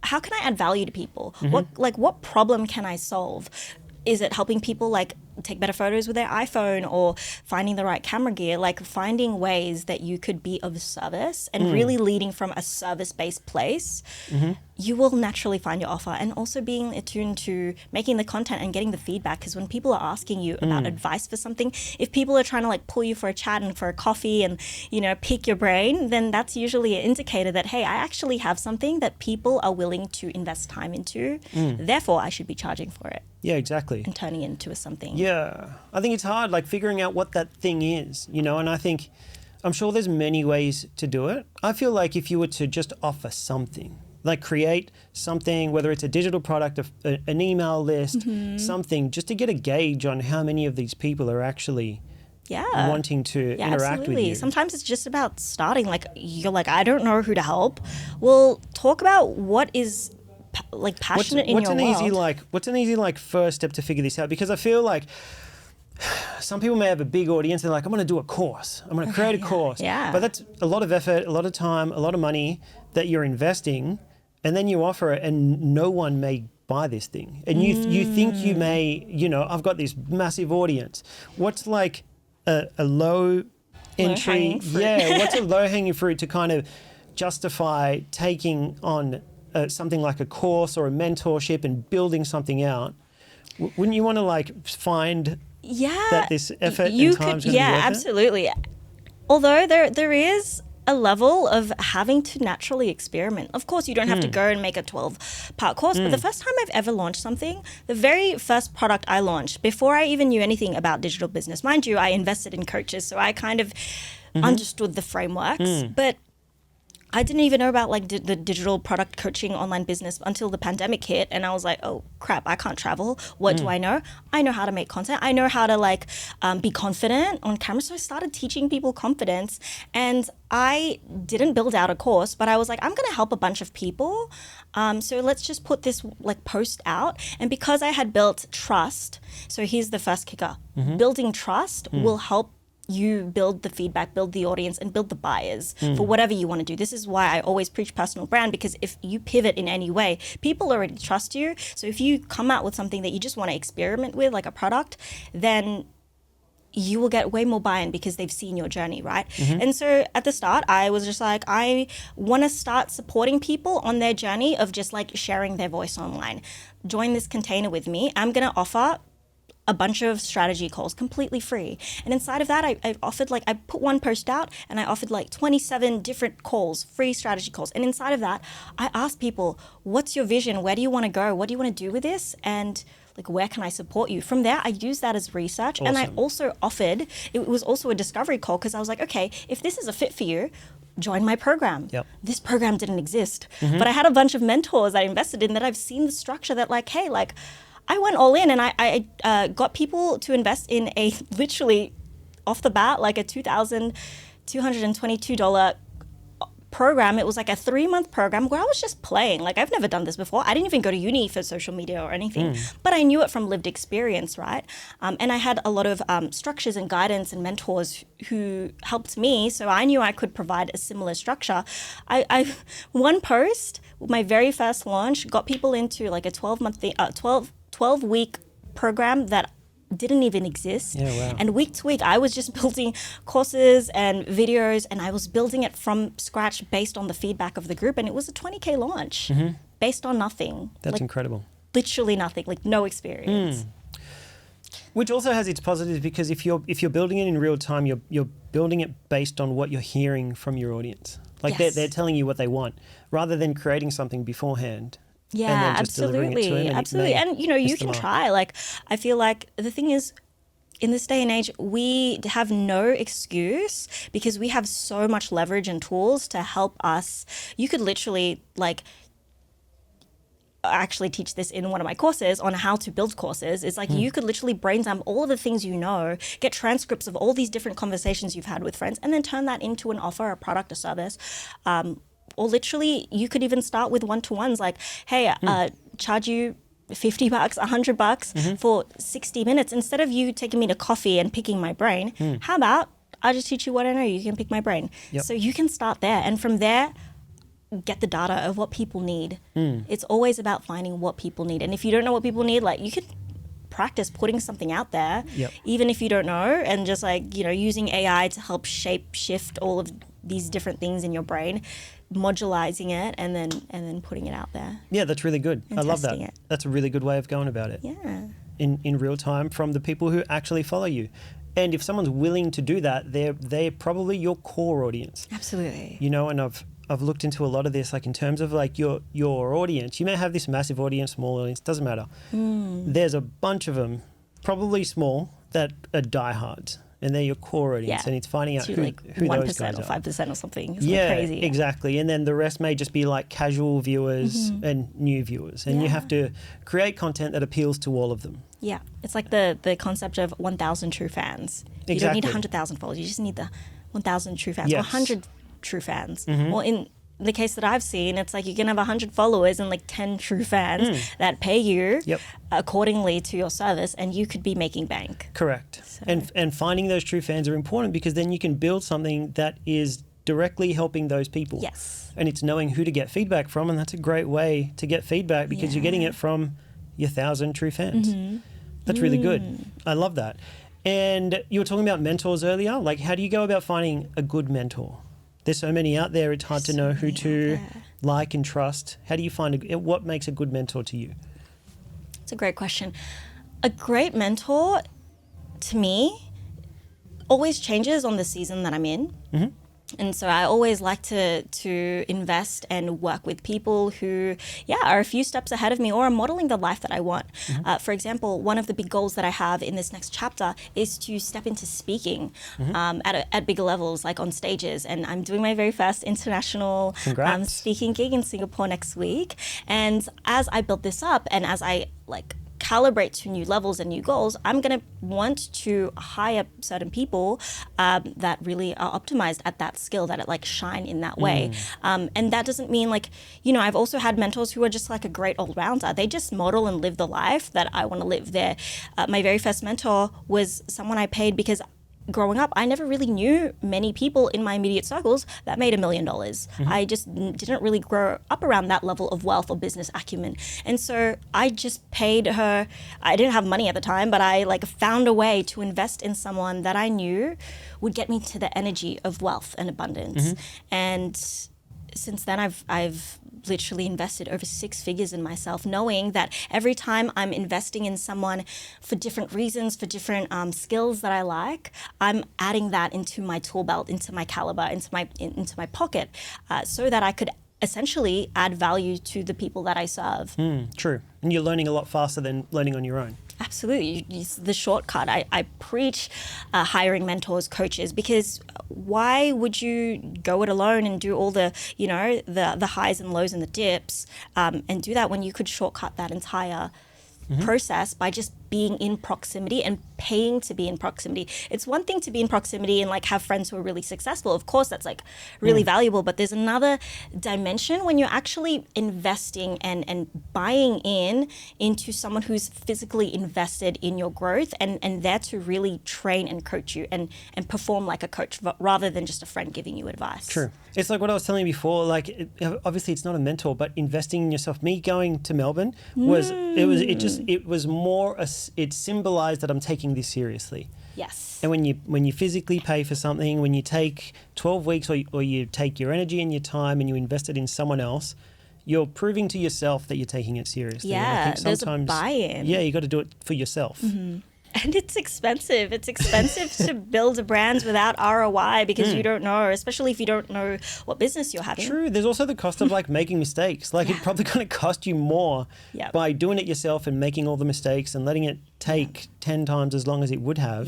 How can I add value to people? What problem can I solve? Is it helping people like take better photos with their iPhone, or finding the right camera gear? Like finding ways that you could be of service and really leading from a service-based place, you will naturally find your offer. And also being attuned to making the content and getting the feedback, because when people are asking you about advice for something, if people are trying to like pull you for a chat and for a coffee and, you know, pick your brain, then that's usually an indicator that, hey, I actually have something that people are willing to invest time into. Therefore, I should be charging for it. Yeah, exactly. And turning it into something. Yeah, I think it's hard, like figuring out what that thing is, you know, and I'm sure there's many ways to do it. I feel like if you were to just offer something, like create something, whether it's a digital product, an email list, something, just to get a gauge on how many of these people are actually wanting to interact with you. Sometimes it's just about starting. Like you're like, I don't know who to help. Well, talk about what is like passionate in your world. What's an easy like first step to figure this out? Because I feel like some people may have a big audience. They're like, I'm going to do a course. I'm going to create a course. Yeah. But that's a lot of effort, a lot of time, a lot of money that you're investing, and then you offer it, and no one may buy this thing. And you think you may, you know, I've got this massive audience. What's like a low entry? What's a low hanging fruit to kind of justify taking on something like a course or a mentorship and building something out? Wouldn't you want to like find that this effort and time is going to be worth absolutely. Although there is a level of having to naturally experiment. Of course, you don't have to go and make a 12-part course, but the first time I've ever launched something, the very first product I launched, before I even knew anything about digital business, mind you, I invested in coaches, so I kind of understood the frameworks, but I didn't even know about like the digital product coaching online business until the pandemic hit, and I was like, oh crap, I can't travel. What do I know? I know how to make content. I know how to like be confident on camera. So I started teaching people confidence, and I didn't build out a course, but I was like, I'm going to help a bunch of people. So let's just put this like post out. And because I had built trust, so here's the first kicker, building trust will help you build the feedback, build the audience, and build the buyers for whatever you want to do. This is why I always preach personal brand, because if you pivot in any way, people already trust you. So if you come out with something that you just want to experiment with, like a product, then you will get way more buy-in because they've seen your journey, right? And so at the start, I was just like, I want to start supporting people on their journey of just like sharing their voice online. Join this container with me. I'm going to offer a bunch of strategy calls completely free. And inside of that, I offered like, I put one post out and I offered like 27 different calls, free strategy calls. And inside of that, I asked people, what's your vision? Where do you want to go? What do you want to do with this? And like, where can I support you? From there, I used that as research. Awesome. And I also offered, it was also a discovery call, because I was like, okay, if this is a fit for you, join my program. This program didn't exist, but I had a bunch of mentors I invested in that I've seen the structure that like, hey, like, I went all in, and I got people to invest in a literally off the bat, like a $2,222 program. It was like a 3-month program where I was just playing. Like, I've never done this before. I didn't even go to uni for social media or anything, but I knew it from lived experience, right? And I had a lot of structures and guidance and mentors who helped me. So I knew I could provide a similar structure. I one post, my very first launch, got people into like a 12-week program that didn't even exist. And week to week, I was just building courses and videos, and I was building it from scratch based on the feedback of the group. And it was a 20K launch based on nothing. That's like, incredible. Literally nothing, like no experience. Which also has its positives, because if you're building it in real time, you're building it based on what you're hearing from your audience. Like they're telling you what they want, rather than creating something beforehand. Yeah, absolutely. And you know, you can try. Like, I feel like the thing is, in this day and age, we have no excuse, because we have so much leverage and tools to help us. You could literally like, I actually teach this in one of my courses on how to build courses. It's like you could literally brainstorm all of the things you know, get transcripts of all these different conversations you've had with friends, and then turn that into an offer, a product, a service. Or literally, you could even start with one-to-ones, like, hey, charge you $50, $100 for 60 minutes instead of you taking me to coffee and picking my brain. How about I just teach you what I know, you can pick my brain. Yep. So you can start there, and from there get the data of what people need. It's always about finding what people need, and if you don't know what people need, like, you could practice putting something out there, even if you don't know, and just like, using AI to help shift all of these different things in your brain, modularizing it, and then putting it out there. Yeah, that's really good. I love that. testing it. That's a really good way of going about it. Yeah. In real time from the people who actually follow you. And if someone's willing to do that, they're probably your core audience. Absolutely. And I've looked into a lot of this, like in terms of like your audience. You may have this massive audience, small audience, doesn't matter. There's a bunch of them, probably small, that are diehards, and they're your core audience. And it's finding out who like who 1% those guys or are. 5% or something. It's Yeah, crazy. exactly. And then the rest may just be like casual viewers and new viewers. And you have to create content that appeals to all of them. Yeah, it's like the concept of 1,000 true fans. You don't need 100,000 followers. You just need the 1,000 true fans, or Yes. 100 true fans. Well, in the case that I've seen, it's like you can have 100 followers and like 10 true fans that pay you accordingly to your service, and you could be making bank. Correct. So- And finding those true fans are important, because then you can build something that is directly helping those people. Yes. And it's knowing who to get feedback from, and that's a great way to get feedback, because you're getting it from your 1,000 true fans. That's really good. I love that. And you were talking about mentors earlier. Like, how do you go about finding a good mentor? There's so many out there. It's hard to know who to like and trust. How do you find what makes a good mentor to you? It's a great question. A great mentor, to me, always changes on the season that I'm in. And so I always like to invest and work with people who, are a few steps ahead of me or are modeling the life that I want. For example, one of the big goals that I have in this next chapter is to step into speaking at bigger levels, like on stages. And I'm doing my very first international speaking gig in Singapore next week. And as I build this up, and as I calibrate to new levels and new goals, I'm going to want to hire certain people that really are optimized at that skill, that it shine in that way. And that doesn't mean I've also had mentors who are just like a great all-rounder. They just model and live the life that I want to live there. My very first mentor was someone I paid because growing up, I never really knew many people in my immediate circles that made $1 million. I just didn't really grow up around that level of wealth or business acumen. And so I just paid her. I didn't have money at the time, but I found a way to invest in someone that I knew would get me to the energy of wealth and abundance. And since then, I've literally invested over 6 figures in myself, knowing that every time I'm investing in someone for different reasons, for different skills that I like, I'm adding that into my tool belt, into my caliber, into my pocket, so that I could essentially add value to the people that I serve. True. And you're learning a lot faster than learning on your own. Absolutely. It's the shortcut. I preach hiring mentors, coaches, because why would you go it alone and do all the highs and lows and the dips and do that when you could shortcut that entire process by just being in proximity and paying to be in proximity. It's one thing to be in proximity and have friends who are really successful. Of course, that's really valuable, but there's another dimension when you're actually investing and buying into someone who's physically invested in your growth and there to really train and coach you and perform like a coach rather than just a friend giving you advice. True. It's like what I was telling you before, obviously it's not a mentor, but investing in yourself. Me going to Melbourne it symbolized that I'm taking this seriously. Yes. And when you physically pay for something, when you take 12 weeks or you take your energy and your time and you invest it in someone else, you're proving to yourself that you're taking it seriously. Yeah, and I think there's a buy-in. Yeah, you got to do it for yourself. And it's expensive. It's expensive to build a brand without ROI because you don't know, especially if you don't know what business you're having. True. There's also the cost of making mistakes. It's probably going to cost you more by doing it yourself and making all the mistakes and letting it take 10 times as long as it would have,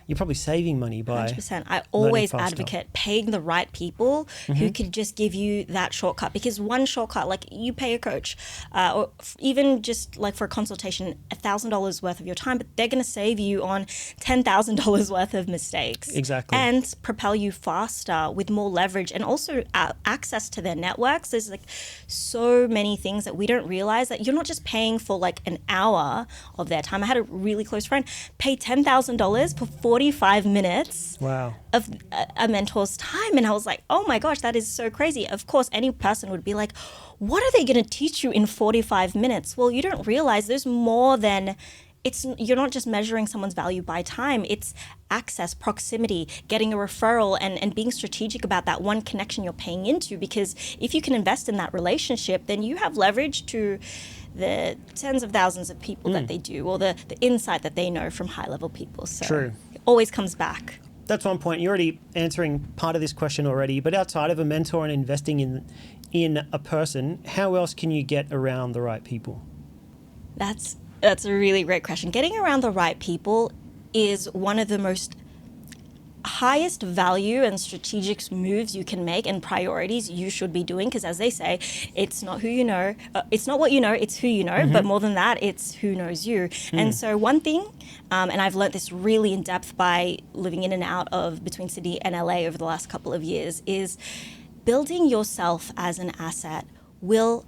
you're probably saving money by 100%. I always faster. advocate paying the right people who could just give you that shortcut, because one shortcut, like you pay a coach or even just like for a consultation, $1,000 worth of your time, but they're going to save you on $10,000 worth of mistakes. Exactly. And propel you faster with more leverage and also access to their networks. There's like so many things that we don't realize, that you're not just paying for like an hour of their time. I had a really close friend pay $10,000 for 45 minutes of a mentor's time. And I was like, oh my gosh, that is so crazy. Of course, any person would be like, what are they going to teach you in 45 minutes? Well, you don't realize there's more than you're not just measuring someone's value by time. It's access, proximity, getting a referral, and being strategic about that one connection you're paying into. Because if you can invest in that relationship, then you have leverage to the tens of thousands of people that they do, or the insight that they know from high-level people. So True. It always comes back. That's one point. You're already answering part of this question already, but outside of a mentor and investing in a person, how else can you get around the right people? That's a really great question. Getting around the right people is one of the most highest value and strategic moves you can make, and priorities you should be doing, because as they say, it's not who you know, it's not what you know, it's who you know, but more than that, it's who knows you. And so one thing, and I've learned this really in depth by living in and out of between Sydney and LA over the last couple of years, is building yourself as an asset will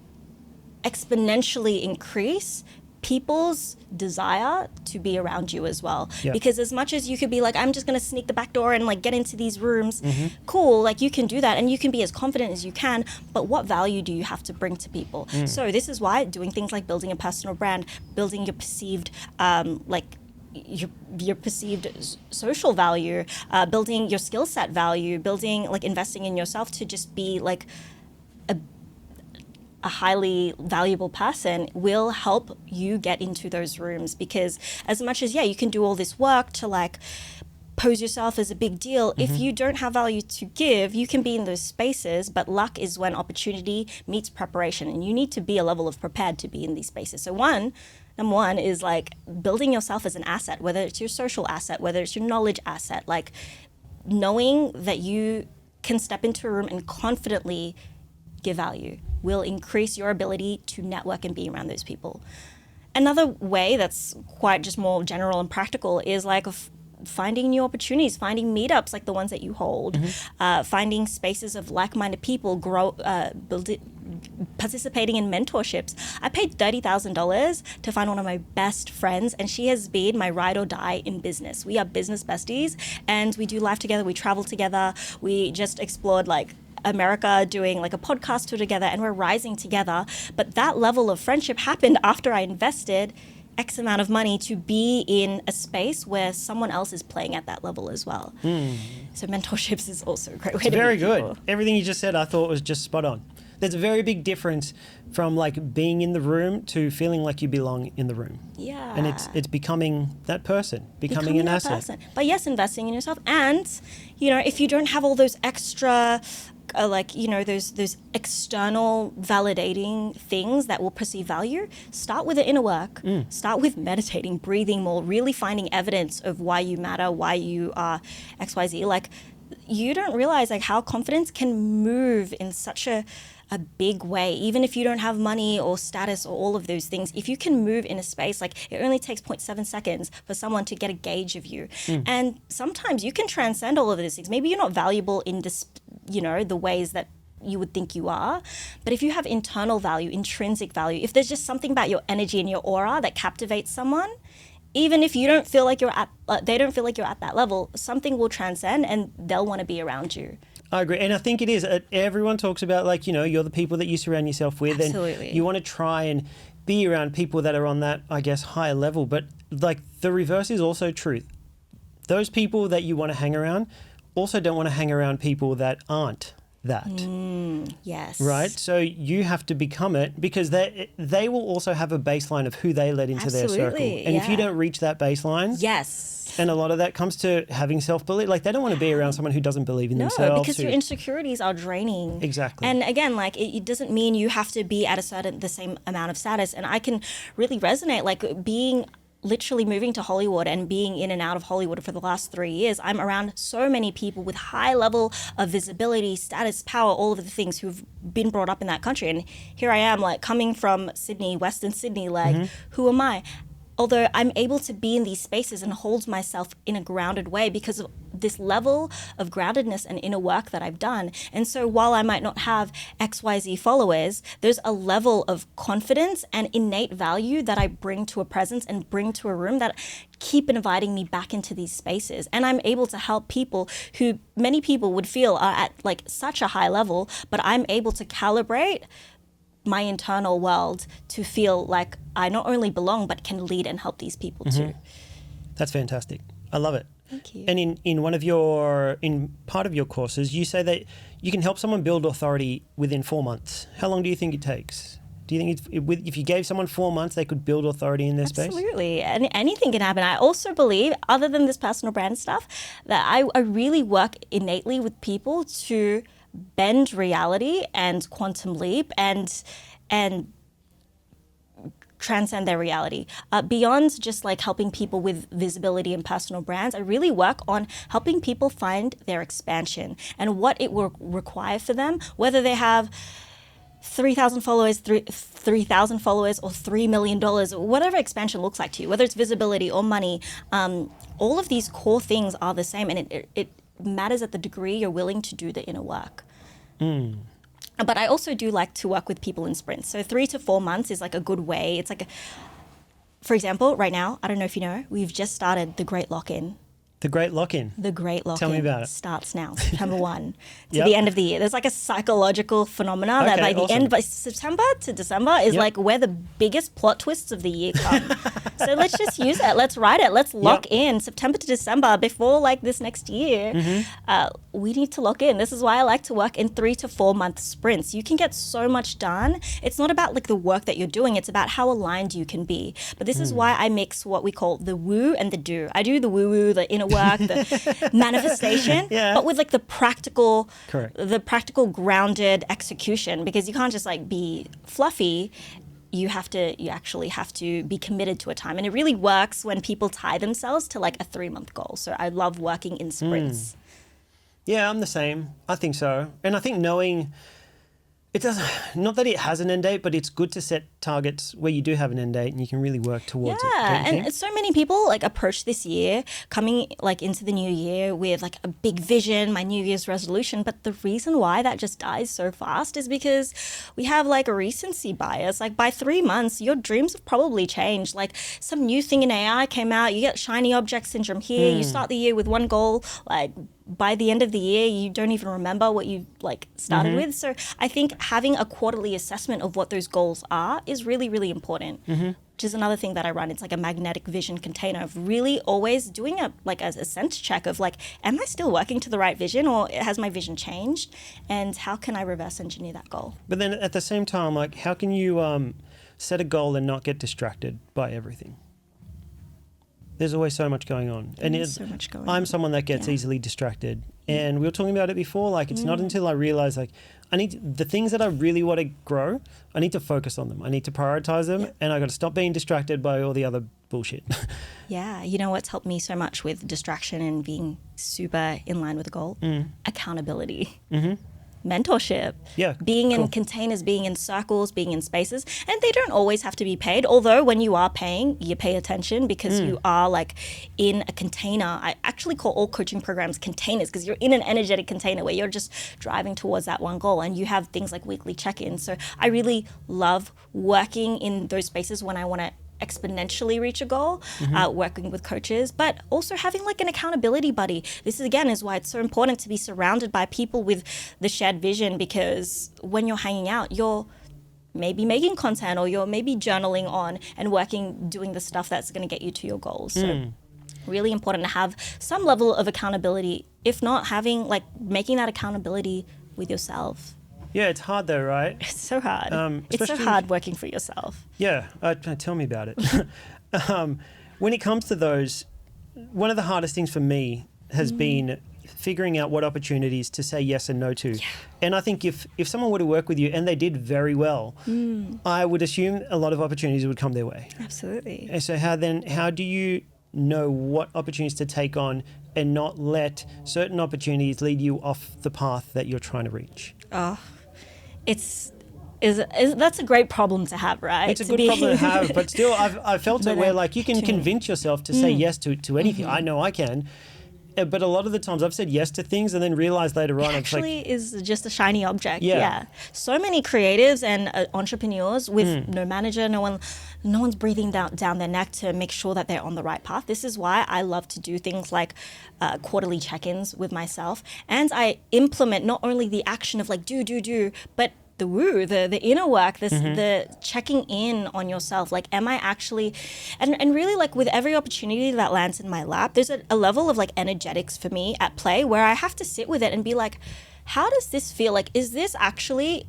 exponentially increase people's desire to be around you as well. Because as much as you could be like, I'm just going to sneak the back door and like get into these rooms, cool, like you can do that and you can be as confident as you can, but what value do you have to bring to people? So this is why doing things like building a personal brand, building your perceived your perceived social value, building your skill set value, building like investing in yourself to just be like a highly valuable person will help you get into those rooms. Because as much as you can do all this work to like pose yourself as a big deal, if you don't have value to give, you can be in those spaces, but luck is when opportunity meets preparation, and you need to be a level of prepared to be in these spaces. So number one is like building yourself as an asset, whether it's your social asset, whether it's your knowledge asset, like knowing that you can step into a room and confidently give value will increase your ability to network and be around those people. Another way that's quite just more general and practical is like finding new opportunities, finding meetups like the ones that you hold, finding spaces of like-minded people, participating in mentorships. I paid $30,000 to find one of my best friends, and she has been my ride or die in business. We are business besties, and we do life together, we travel together, we just explored like America doing like a podcast tour together, and we're rising together. But that level of friendship happened after I invested X amount of money to be in a space where someone else is playing at that level as well. So mentorships is also a great way to meet Very good. people. Everything you just said I thought was just spot on. There's a very big difference from like being in the room to feeling like you belong in the room. Yeah. And it's becoming that person, becoming an asset. Person. But yes, investing in yourself. And, you know, if you don't have all those extra those external validating things that will perceive value, start with the inner work. Start with meditating, breathing more, really finding evidence of why you matter, why you are XYZ. Like, you don't realize like how confidence can move in such a big way. Even if you don't have money or status or all of those things, if you can move in a space, like it only takes 0.7 seconds for someone to get a gauge of you. And sometimes you can transcend all of those things. Maybe you're not valuable in this, the ways that you would think you are, but if you have internal value, intrinsic value, if there's just something about your energy and your aura that captivates someone, even if you don't feel like they don't feel like you're at that level, something will transcend and they'll want to be around you. I agree. And I think it is. Everyone talks about like, you're the people that you surround yourself with. Absolutely. And you want to try and be around people that are on that, I guess, higher level. But like the reverse is also true. Those people that you want to hang around also don't want to hang around people that aren't that. Yes. Right? So you have to become it, because they will also have a baseline of who they let into their circle. And if you don't reach that baseline, and a lot of that comes to having self-belief. Like, they don't want to be around someone who doesn't believe in themselves. No, because your insecurities are draining. Exactly. And again, like, it doesn't mean you have to be at the same amount of status. And I can really resonate, like, being literally moving to Hollywood and being in and out of Hollywood for the last 3 years, I'm around so many people with high level of visibility, status, power, all of the things who've been brought up in that country. And here I am, like, coming from Sydney, Western Sydney, like, who am I? Although I'm able to be in these spaces and hold myself in a grounded way because of this level of groundedness and inner work that I've done. And so while I might not have XYZ followers, there's a level of confidence and innate value that I bring to a presence and bring to a room that keep inviting me back into these spaces. And I'm able to help people who many people would feel are at like such a high level, but I'm able to calibrate my internal world to feel like I not only belong, but can lead and help these people too. That's fantastic. I love it. Thank you. And in part of your courses, you say that you can help someone build authority within 4 months. How long do you think it takes? Do you think if you gave someone 4 months, they could build authority in their space? Absolutely. And anything can happen. I also believe, other than this personal brand stuff, that I really work innately with people to bend reality and quantum leap and transcend their reality. Beyond just like helping people with visibility and personal brands, I really work on helping people find their expansion and what it will require for them, whether they have 3,000 followers, 3,000 followers, or $3 million, whatever expansion looks like to you, whether it's visibility or money. All of these core things are the same, and it matters at the degree you're willing to do the inner work. But I also do like to work with people in sprints. So 3 to 4 months is like a good way. It's like, for example, right now, I don't know if you know, we've just started the Great Lock-In. The Great Lock-In? The Great Lock-In. Tell me about it. Starts now, September 1 to the end of the year. There's like a psychological phenomena that by the end, by September to December is like where the biggest plot twists of the year come. So let's just use it. Let's write it. Let's lock in September to December before like this next year. We need to lock in. This is why I like to work in 3 to 4 month sprints. You can get so much done. It's not about like the work that you're doing. It's about how aligned you can be. But this is why I mix what we call the woo and the do. I do the woo-woo, the inner work, the manifestation, but with like the practical, grounded execution, because you can't just like be fluffy. You actually have to be committed to a time. And it really works when people tie themselves to like a 3-month goal. So I love working in sprints. Yeah, I'm the same. I think so. And I think knowing it doesn't, not that it has an end date, but it's good to set targets where you do have an end date and you can really work towards it. Yeah, and so many people like approach this year coming like into the new year with like a big vision, my New Year's resolution. But the reason why that just dies so fast is because we have like a recency bias. Like by 3 months, your dreams have probably changed. Like some new thing in AI came out, you get shiny object syndrome here, you start the year with one goal, like by the end of the year, you don't even remember what you like started with. So I think having a quarterly assessment of what those goals are is really, really important. Which is another thing that I run. It's like a magnetic vision container of really always doing a sense check of like, am I still working to the right vision, or has my vision changed? And how can I reverse engineer that goal? But then at the same time, like how can you set a goal and not get distracted by everything? There's always so much going on. I'm someone that gets easily distracted. And we were talking about it before, like it's not until I realize like the things that I really want to grow, I need to focus on them. I need to prioritize them and I got to stop being distracted by all the other bullshit. Yeah. You know what's helped me so much with distraction and being super in line with a goal? Accountability. Mentorship, being in containers, being in circles, being in spaces. And they don't always have to be paid. Although when you are paying, you pay attention because you are like in a container. I actually call all coaching programs containers because you're in an energetic container where you're just driving towards that one goal, and you have things like weekly check-ins. So I really love working in those spaces when I want to exponentially reach a goal, working with coaches, but also having like an accountability buddy. This is why it's so important to be surrounded by people with the shared vision, because when you're hanging out, you're maybe making content or you're maybe journaling on and doing the stuff that's going to get you to your goals. So really important to have some level of accountability, if not making that accountability with yourself. Yeah, it's hard though, right? It's so hard. It's so hard working for yourself. Yeah, tell me about it. When it comes to those, one of the hardest things for me has been figuring out what opportunities to say yes and no to. And I think if someone were to work with you and they did very well, I would assume a lot of opportunities would come their way. Absolutely. And so how do you know what opportunities to take on and not let certain opportunities lead you off the path that you're trying to reach? That's a great problem to have, right? It's a good problem to have, but still, I've felt it where like you can convince yourself to say yes to anything. I know I can. But a lot of the times I've said yes to things and then realized later on it's actually is just a shiny object. Yeah. So many creatives and entrepreneurs with no manager, no one's breathing down their neck to make sure that they're on the right path. This is why I love to do things like quarterly check-ins with myself, and I implement not only the action of like do, but the inner work, the checking in on yourself. Like, am I actually, and really like with every opportunity that lands in my lap, there's a level of like energetics for me at play where I have to sit with it and be like, how does this feel? Like, is this actually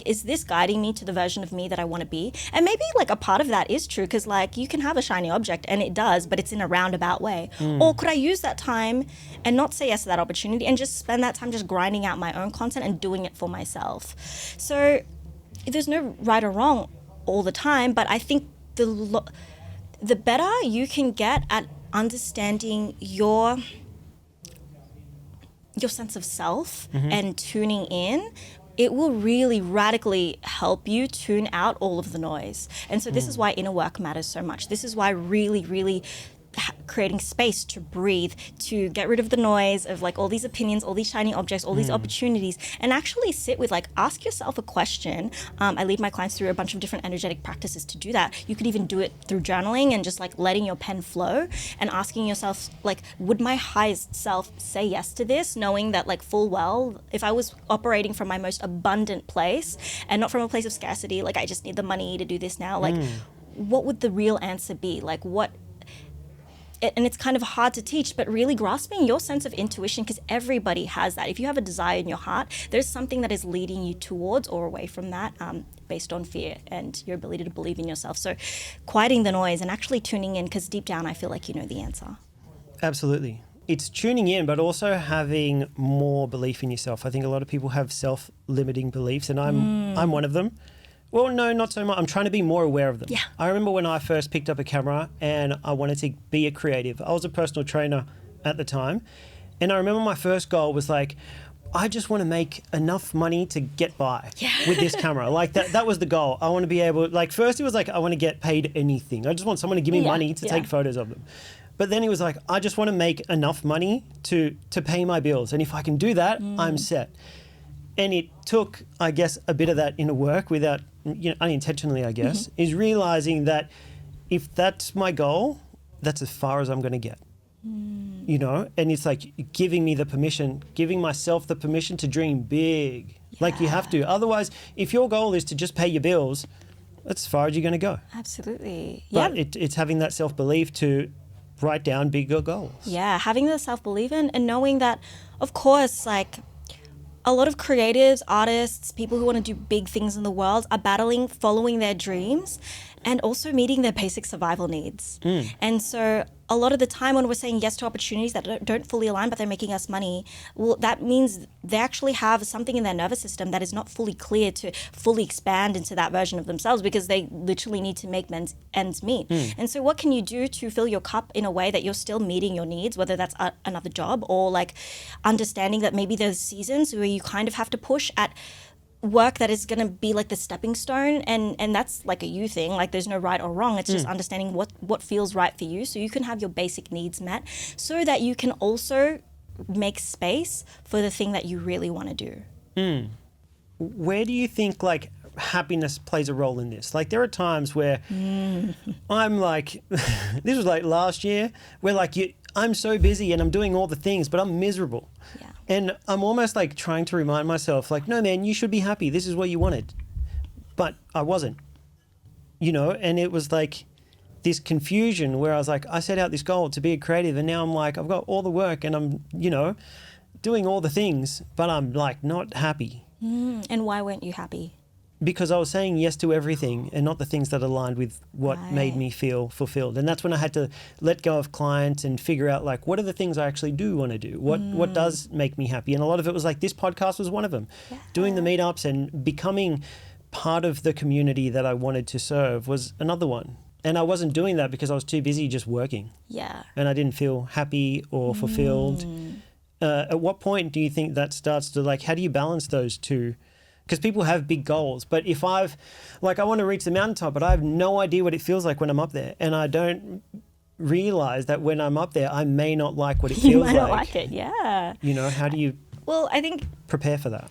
is this guiding me to the version of me that I want to be? And maybe like a part of that is true, because like you can have a shiny object and it does, but it's in a roundabout way. Or could I use that time and not say yes to that opportunity and just spend that time just grinding out my own content and doing it for myself? So there's no right or wrong all the time, but I think the better you can get at understanding your sense of self and tuning in, it will really radically help you tune out all of the noise. And so this is why inner work matters so much. This is why really, really creating space to breathe, to get rid of the noise of like all these opinions, all these shiny objects, all these opportunities, and actually sit with like, ask yourself a question. I lead my clients through a bunch of different energetic practices to do that. You could even do it through journaling and just like letting your pen flow and asking yourself like, would my highest self say yes to this, knowing that like full well, if I was operating from my most abundant place and not from a place of scarcity, like I just need the money to do this now, like what would the real answer be? Like and it's kind of hard to teach, but really grasping your sense of intuition, because everybody has that. If you have a desire in your heart, there's something that is leading you towards or away from that based on fear and your ability to believe in yourself. So quieting the noise and actually tuning in, because deep down I feel like you know the answer. Absolutely. It's tuning in, but also having more belief in yourself. I think a lot of people have self-limiting beliefs, and I'm one of them. Well, no, not so much. I'm trying to be more aware of them. Yeah. I remember when I first picked up a camera and I wanted to be a creative. I was a personal trainer at the time. And I remember my first goal was like, I just want to make enough money to get by with this camera. Like that was the goal. I want to be able, like first it was like, I want to get paid anything. I just want someone to give me money to take photos of them. But then it was like, I just want to make enough money to pay my bills. And if I can do that, I'm set. And it took, I guess, a bit of that inner work without, unintentionally, I guess, is realizing that if that's my goal, that's as far as I'm going to get, and it's like giving myself the permission to dream big, like you have to. Otherwise, if your goal is to just pay your bills, that's as far as you're going to go. Absolutely. But it's having that self-belief to write down bigger goals. Yeah, having the self-belief and knowing that, of course, like, a lot of creatives, artists, people who want to do big things in the world are battling, following their dreams and also meeting their basic survival needs. And so a lot of the time when we're saying yes to opportunities that don't fully align, but they're making us money, well, that means they actually have something in their nervous system that is not fully clear to fully expand into that version of themselves, because they literally need to make ends meet. And so what can you do to fill your cup in a way that you're still meeting your needs, whether that's another job or like understanding that maybe there's seasons where you kind of have to push at work that is going to be like the stepping stone, and that's like a you thing. Like there's no right or wrong. It's just understanding what feels right for you, so you can have your basic needs met, so that you can also make space for the thing that you really want to do. Where do you think like happiness plays a role in this? Like there are times where I'm like, this was like last year, where like I'm so busy and I'm doing all the things, but I'm miserable. Yeah. And I'm almost like trying to remind myself, like, no, man, you should be happy. This is what you wanted. But I wasn't, and it was like this confusion where I was like, I set out this goal to be a creative, and now I'm like, I've got all the work and I'm, doing all the things, but I'm like not happy. And why weren't you happy? because I was saying yes to everything and not the things that aligned with what made me feel fulfilled. And that's when I had to let go of clients and figure out like, what are the things I actually do want to do? What does make me happy? And a lot of it was like, this podcast was one of them. Yeah. Doing the meetups and becoming part of the community that I wanted to serve was another one. And I wasn't doing that because I was too busy just working. Yeah. And I didn't feel happy or fulfilled. At what point do you think that starts to like, how do you balance those two? Because people have big goals, but if I want to reach the mountaintop, but I have no idea what it feels like when I'm up there, and I don't realize that when I'm up there, I may not like what it feels like. You might not like it, yeah. You know, how do you I think prepare for that?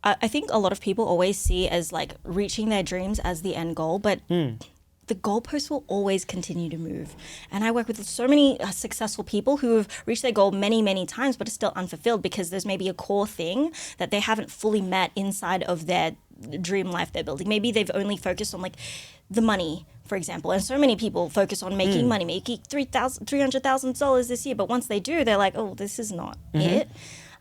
I think a lot of people always see as like reaching their dreams as the end goal, but the goalposts will always continue to move. And I work with so many successful people who have reached their goal many, many times, but are still unfulfilled because there's maybe a core thing that they haven't fully met inside of their dream life they're building. Maybe they've only focused on like the money, for example. And so many people focus on making money, making $300,000 this year. But once they do, they're like, oh, this is not it.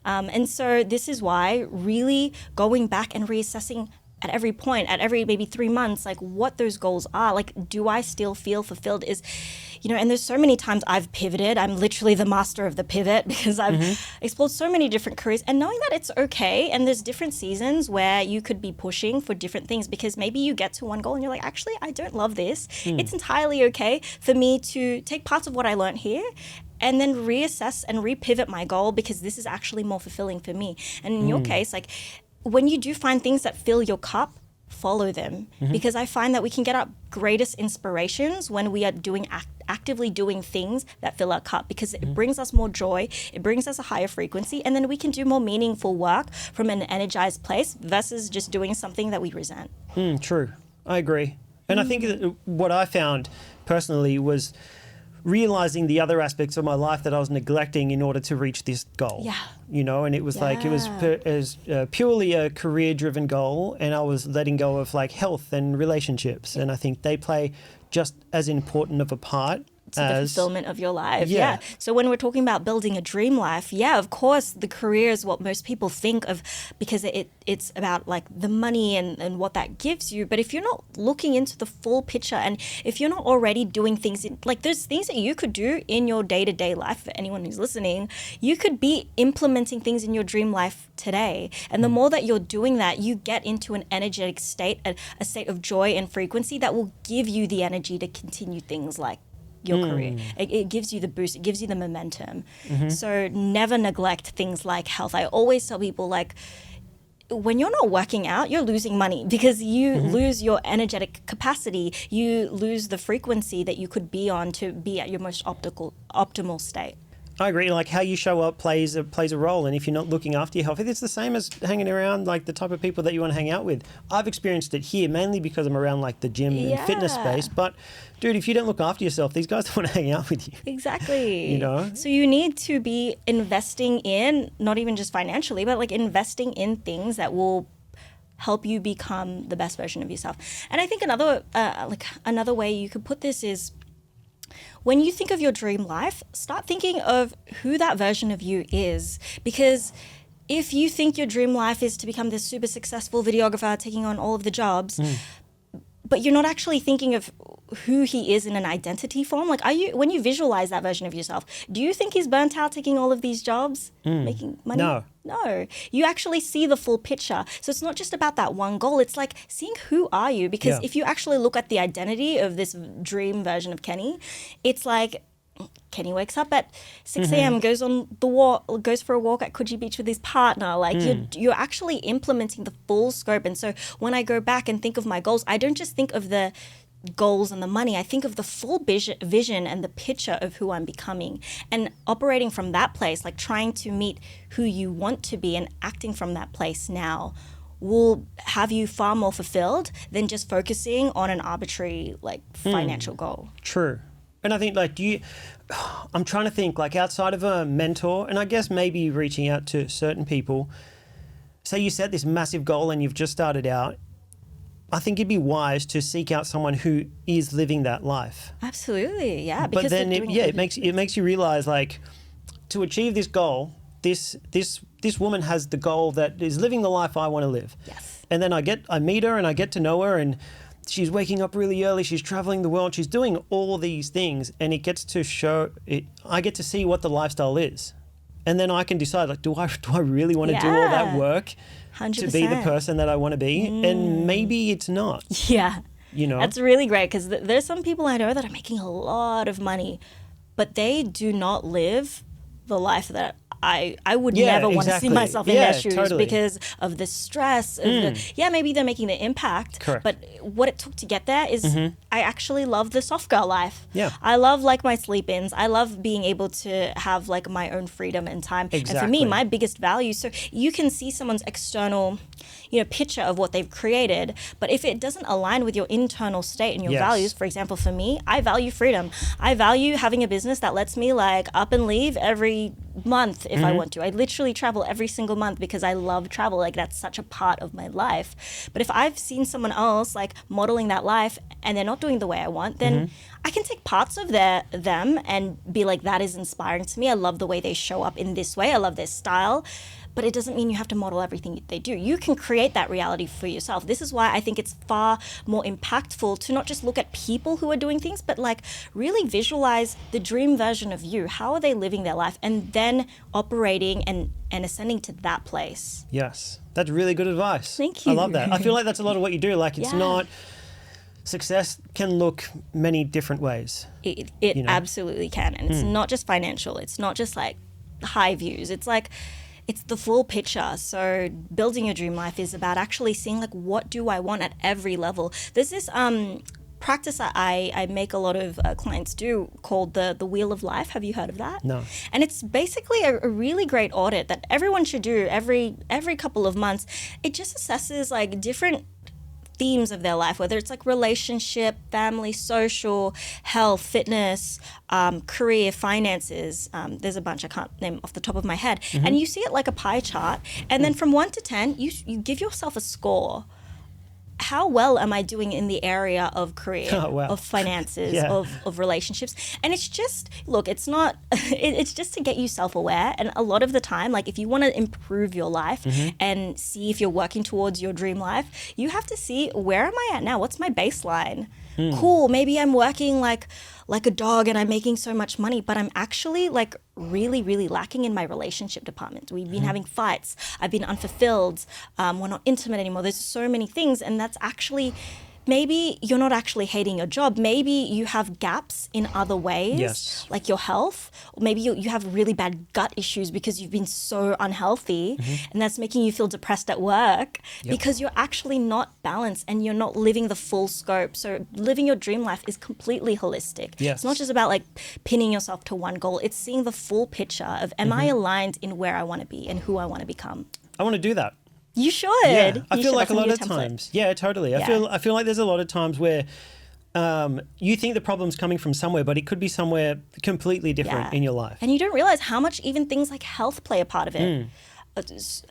And so this is why really going back and reassessing at every point, at every maybe 3 months, like what those goals are. Like, do I still feel fulfilled? And there's so many times I've pivoted. I'm literally the master of the pivot because I've explored so many different careers, and knowing that it's okay. And there's different seasons where you could be pushing for different things because maybe you get to one goal and you're like, actually, I don't love this. It's entirely okay for me to take parts of what I learned here and then reassess and repivot my goal because this is actually more fulfilling for me. And in your case, like, when you do find things that fill your cup, follow them. Because I find that we can get our greatest inspirations when we are actively doing things that fill our cup, because it brings us more joy, it brings us a higher frequency, and then we can do more meaningful work from an energized place versus just doing something that we resent. True. I agree. And I think that what I found personally was realizing the other aspects of my life that I was neglecting in order to reach this goal. Yeah. And it was like, it was purely a career-driven goal, and I was letting go of like health and relationships. And I think they play just as important of a part to the fulfillment of your life. Yeah. So when we're talking about building a dream life, of course, the career is what most people think of because it's about like the money and what that gives you. But if you're not looking into the full picture, and if you're not already doing things, like there's things that you could do in your day-to-day life, for anyone who's listening, you could be implementing things in your dream life today. And the more that you're doing that, you get into an energetic state, a state of joy and frequency that will give you the energy to continue things like your career. It gives you the boost, it gives you the momentum. So never neglect things like health. I always tell people, like, when you're not working out, you're losing money because you lose your energetic capacity, you lose the frequency that you could be on to be at your most optimal state. I agree. Like how you show up plays a role, and if you're not looking after your health, it's the same as hanging around like the type of people that you want to hang out with. I've experienced it here mainly because I'm around like the gym and fitness space. But dude, if you don't look after yourself, these guys don't want to hang out with you. Exactly. So you need to be investing in, not even just financially, but like investing in things that will help you become the best version of yourself. And I think another way you could put this is, when you think of your dream life, start thinking of who that version of you is. Because if you think your dream life is to become this super successful videographer taking on all of the jobs, but you're not actually thinking of who he is in an identity form, like when you visualize that version of yourself, do you think he's burnt out taking all of these jobs, making money? No. You actually see the full picture. So it's not just about that one goal. It's like seeing who are you, because if you actually look at the identity of this dream version of Kenny, it's like Kenny wakes up at 6 a.m., goes for a walk at Coogee Beach with his partner. Like you're actually implementing the full scope. And so when I go back and think of my goals, I don't just think of the goals and the money. I think of the full vision and the picture of who I'm becoming, and operating from that place, like trying to meet who you want to be and acting from that place now will have you far more fulfilled than just focusing on an arbitrary like financial goal. True. And I think I'm trying to think like outside of a mentor, and I guess maybe reaching out to certain people, say you set this massive goal and you've just started out, I think it'd be wise to seek out someone who is living that life. Absolutely, yeah. But then it makes you realize, like, to achieve this goal, this woman has the goal that is living the life I want to live. Yes. And then I meet her and I get to know her, and she's waking up really early. She's traveling the world. She's doing all these things, and it gets to show it. I get to see what the lifestyle is. And then I can decide, like, do I really want to do all that work 100%. to be the person that I want to be? And maybe it's not. Yeah. You know? That's really great, because there's some people I know that are making a lot of money, but they do not live the life that I would never want to see myself in their shoes because of the stress. Of maybe they're making the impact. Correct. But what it took to get there is I actually love the soft girl life. Yeah. I love like my sleep-ins. I love being able to have like my own freedom and time. Exactly. And for me, my biggest value, so you can see someone's external, picture of what they've created, but if it doesn't align with your internal state and your values, for example, for me, I value freedom. I value having a business that lets me like up and leave every month if I want to. I literally travel every single month because I love travel. Like, that's such a part of my life. But if I've seen someone else like modeling that life and they're not doing the way I want, then I can take parts of them and be like, that is inspiring to me. I love the way they show up in this way. I love their style. But it doesn't mean you have to model everything they do. You can create that reality for yourself. This is why I think it's far more impactful to not just look at people who are doing things, but like really visualize the dream version of you. How are they living their life? And then operating and ascending to that place. Yes. That's really good advice. Thank you. I love that. I feel like that's a lot of what you do. Like, it's not... Success can look many different ways. It absolutely can. And it's not just financial. It's not just like high views. It's like... It's the full picture. So building your dream life is about actually seeing like, what do I want at every level? There's this practice I make a lot of clients do called the Wheel of Life. Have you heard of that? No. And it's basically a really great audit that everyone should do every couple of months. It just assesses like different themes of their life, whether it's like relationship, family, social, health, fitness, career, finances. There's a bunch I can't name off the top of my head. And you see it like a pie chart. And then from 1 to 10, you give yourself a score. How well am I doing in the area of career, of finances, of relationships? And it's just, look, it's not, it's just to get you self-aware. And a lot of the time, like if you want to improve your life and see if you're working towards your dream life, you have to see, where am I at now? What's my baseline? Cool, maybe I'm working like a dog and I'm making so much money, but I'm actually like really, really lacking in my relationship department. We've been having fights. I've been unfulfilled. We're not intimate anymore. There's so many things. And that's actually, maybe you're not actually hating your job. Maybe you have gaps in other ways, like your health. Or maybe you have really bad gut issues because you've been so unhealthy and that's making you feel depressed at work because you're actually not balanced and you're not living the full scope. So living your dream life is completely holistic. It's not just about like pinning yourself to one goal. It's seeing the full picture of, am I aligned in where I want to be and who I want to become? I want to do that. You should. Yeah, I feel like a lot of times. Yeah, totally. I feel like there's a lot of times where you think the problem's coming from somewhere, but it could be somewhere completely different in your life. And you don't realize how much even things like health play a part of it.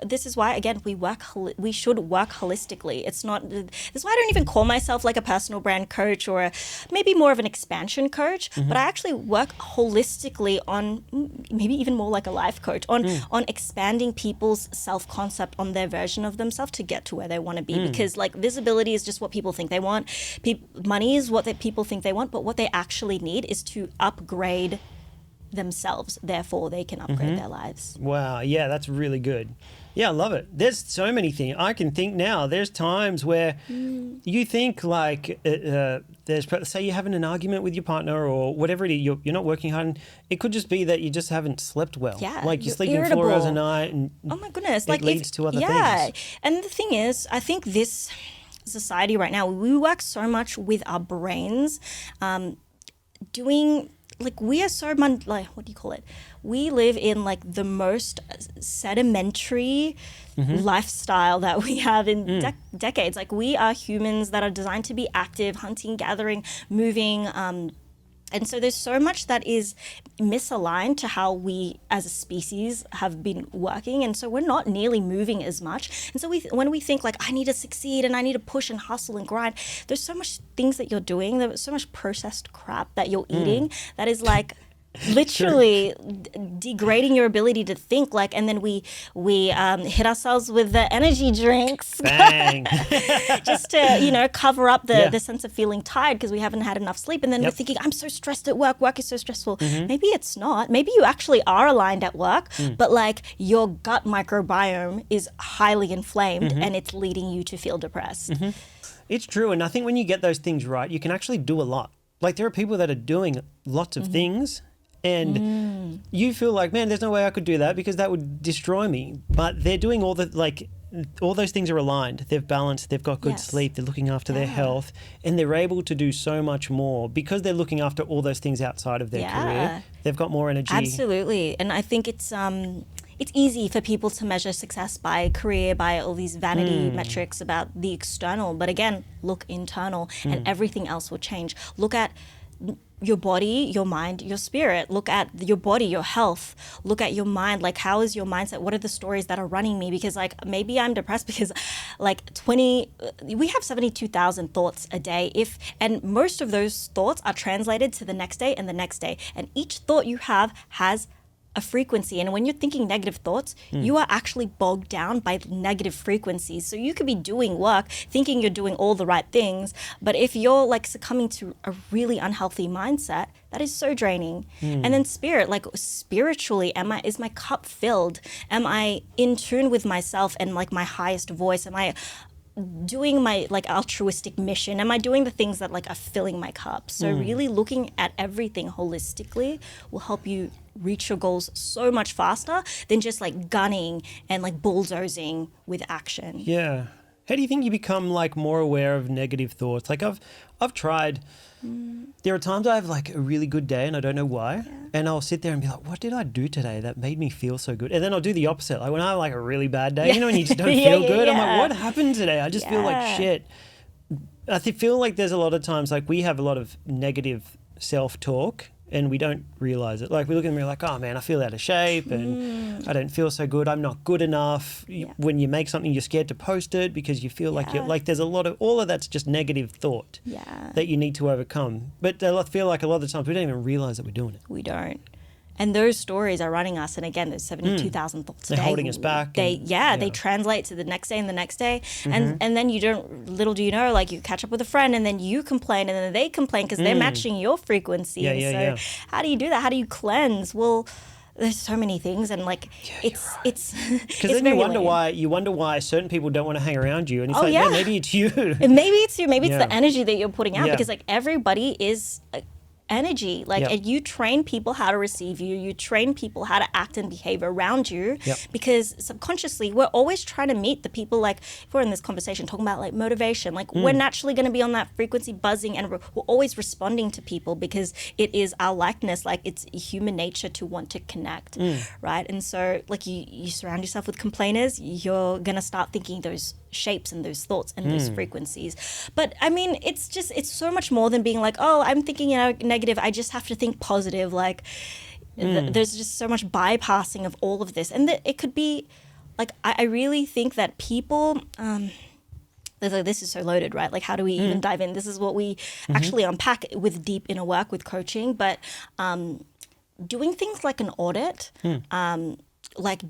This is why, again, we should work holistically. It's not, this is why I don't even call myself like a personal brand coach or maybe more of an expansion coach, but I actually work holistically on, maybe even more like a life coach, on expanding people's self-concept, on their version of themselves to get to where they want to be. Because like visibility is just what people think they want. Money is what people think they want, but what they actually need is to upgrade themselves, therefore they can upgrade their lives. Wow, yeah, that's really good. Yeah, I love it. There's so many things I can think now. There's times where you think like say you're having an argument with your partner or whatever it is, you're not working hard, and it could just be that you just haven't slept well. Like you're sleeping irritable. 4 hours a night, and oh my goodness, it leads to other things. And the thing is, I think this society right now, we work so much with our brains, doing. Like we are so like, what do you call it? We live in like the most sedimentary lifestyle that we have in decades. Like we are humans that are designed to be active, hunting, gathering, moving. And so there's so much that is misaligned to how we as a species have been working. And so we're not nearly moving as much. And so when we think like, I need to succeed and I need to push and hustle and grind, there's so much things that you're doing. There's so much processed crap that you're eating that is like literally degrading your ability to think, like, and then we hit ourselves with the energy drinks. Bang. Just to cover up the sense of feeling tired because we haven't had enough sleep, and then we're thinking, I'm so stressed at work is so stressful. Maybe it's not. Maybe you actually are aligned at work, but like your gut microbiome is highly inflamed and it's leading you to feel depressed. It's true, and I think when you get those things right, you can actually do a lot. Like there are people that are doing lots of things and you feel like, man, there's no way I could do that because that would destroy me. But they're doing all those things are aligned. They've balanced, they've got good sleep, they're looking after their health, and they're able to do so much more because they're looking after all those things outside of their career. They've got more energy. Absolutely. And I think it's easy for people to measure success by career, by all these vanity metrics about the external. But again, look internal and everything else will change. Look at your body, your mind, your spirit. Look at your body, your health. Look at your mind. Like, how is your mindset? What are the stories that are running me? Because like maybe I'm depressed because like we have 72,000 thoughts a day. And most of those thoughts are translated to the next day and the next day. And each thought you have has a frequency, and when you're thinking negative thoughts, you are actually bogged down by negative frequencies. So you could be doing work thinking you're doing all the right things, but if you're like succumbing to a really unhealthy mindset, that is so draining. And then spirit, like spiritually, is my cup filled? Am I in tune with myself and like my highest voice? Am I doing my like altruistic mission? Am I doing the things that like are filling my cup? So really looking at everything holistically will help you reach your goals so much faster than just like gunning and like bulldozing with action. Yeah. How do you think you become like more aware of negative thoughts? Like I've tried. There are times I have like a really good day and I don't know why. And I'll sit there and be like, what did I do today that made me feel so good? And then I'll do the opposite. Like when I have like a really bad day, when you just don't feel good, I'm like, what happened today? I just feel like shit. I feel like there's a lot of times like we have a lot of negative self-talk and we don't realize it. Like we look at them and we're like, oh man, I feel out of shape and I don't feel so good. I'm not good enough. When you make something, you're scared to post it because you feel like you're like, there's a lot of, all of that's just negative thought that you need to overcome. But I feel like a lot of the times we don't even realize that we're doing it. We don't. And those stories are running us. And again, there's 72,000 thoughts a day. They're holding us back. They translate to the next day and the next day. And then little do you know, like you catch up with a friend and then you complain and then they complain because they're matching your frequency. How do you do that? How do you cleanse? Well, there's so many things and like it's because then you wonder why certain people don't want to hang around you and it's maybe it's you. Maybe it's you. Maybe it's the energy that you're putting out because like everybody is energy, like and you train people how to receive you, you train people how to act and behave around you because subconsciously we're always trying to meet the people. Like if we're in this conversation talking about like motivation, like we're naturally going to be on that frequency buzzing and we're always responding to people because it is our likeness, like it's human nature to want to connect, right? And so like you surround yourself with complainers, you're going to start thinking those shapes and those thoughts and those frequencies. But I mean, it's so much more than being like, oh, I'm thinking negative, I just have to think positive. Like there's just so much bypassing of all of this. And it could be like, I really think that people, this is so loaded, right? Like how do we even dive in? This is what we actually unpack with deep inner work with coaching, but doing things like an audit, like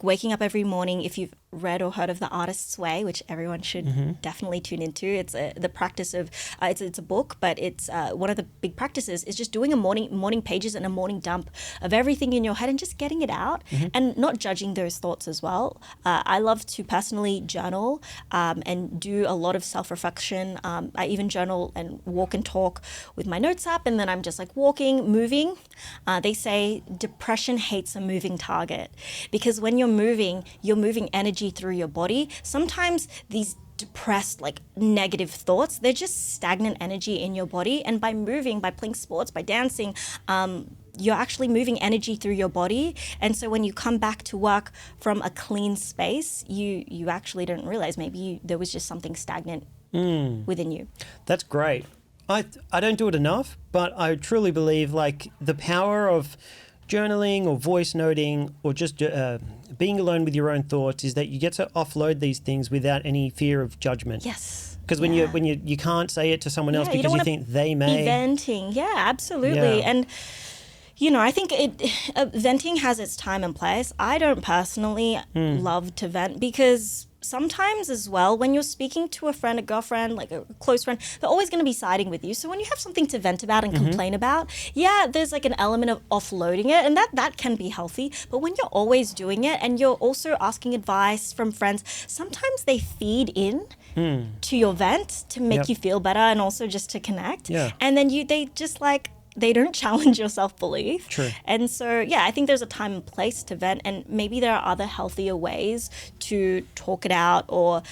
waking up every morning. If you've read or heard of The Artist's Way, which everyone should definitely tune into, it's the practice of it's a book, but it's one of the big practices is just doing a morning pages and a morning dump of everything in your head and just getting it out and not judging those thoughts as well. I love to personally journal and do a lot of self-reflection. I even journal and walk and talk with my notes app, and then I'm just like walking, moving. They say depression hates a moving target because when you're moving energy through your body. Sometimes these depressed, like negative thoughts, they're just stagnant energy in your body. And by moving, by playing sports, by dancing, you're actually moving energy through your body. And so when you come back to work from a clean space, you actually don't realize maybe there was just something stagnant within you. That's great. I don't do it enough, but I truly believe like the power of journaling or voice noting or just being alone with your own thoughts is that you get to offload these things without any fear of judgment. Yes. Because when you can't say it to someone else because you think they may be venting. Yeah, absolutely. And I think venting has its time and place. I don't personally love to vent because sometimes as well, when you're speaking to a friend, a girlfriend, like a close friend, they're always going to be siding with you. So when you have something to vent about and complain about, yeah, there's like an element of offloading it, and that can be healthy. But when you're always doing it and you're also asking advice from friends, sometimes they feed in to your vent to make you feel better and also just to connect. Yeah. And then they don't challenge your self-belief. True. And so, yeah, I think there's a time and place to vent, and maybe there are other healthier ways to talk it out, or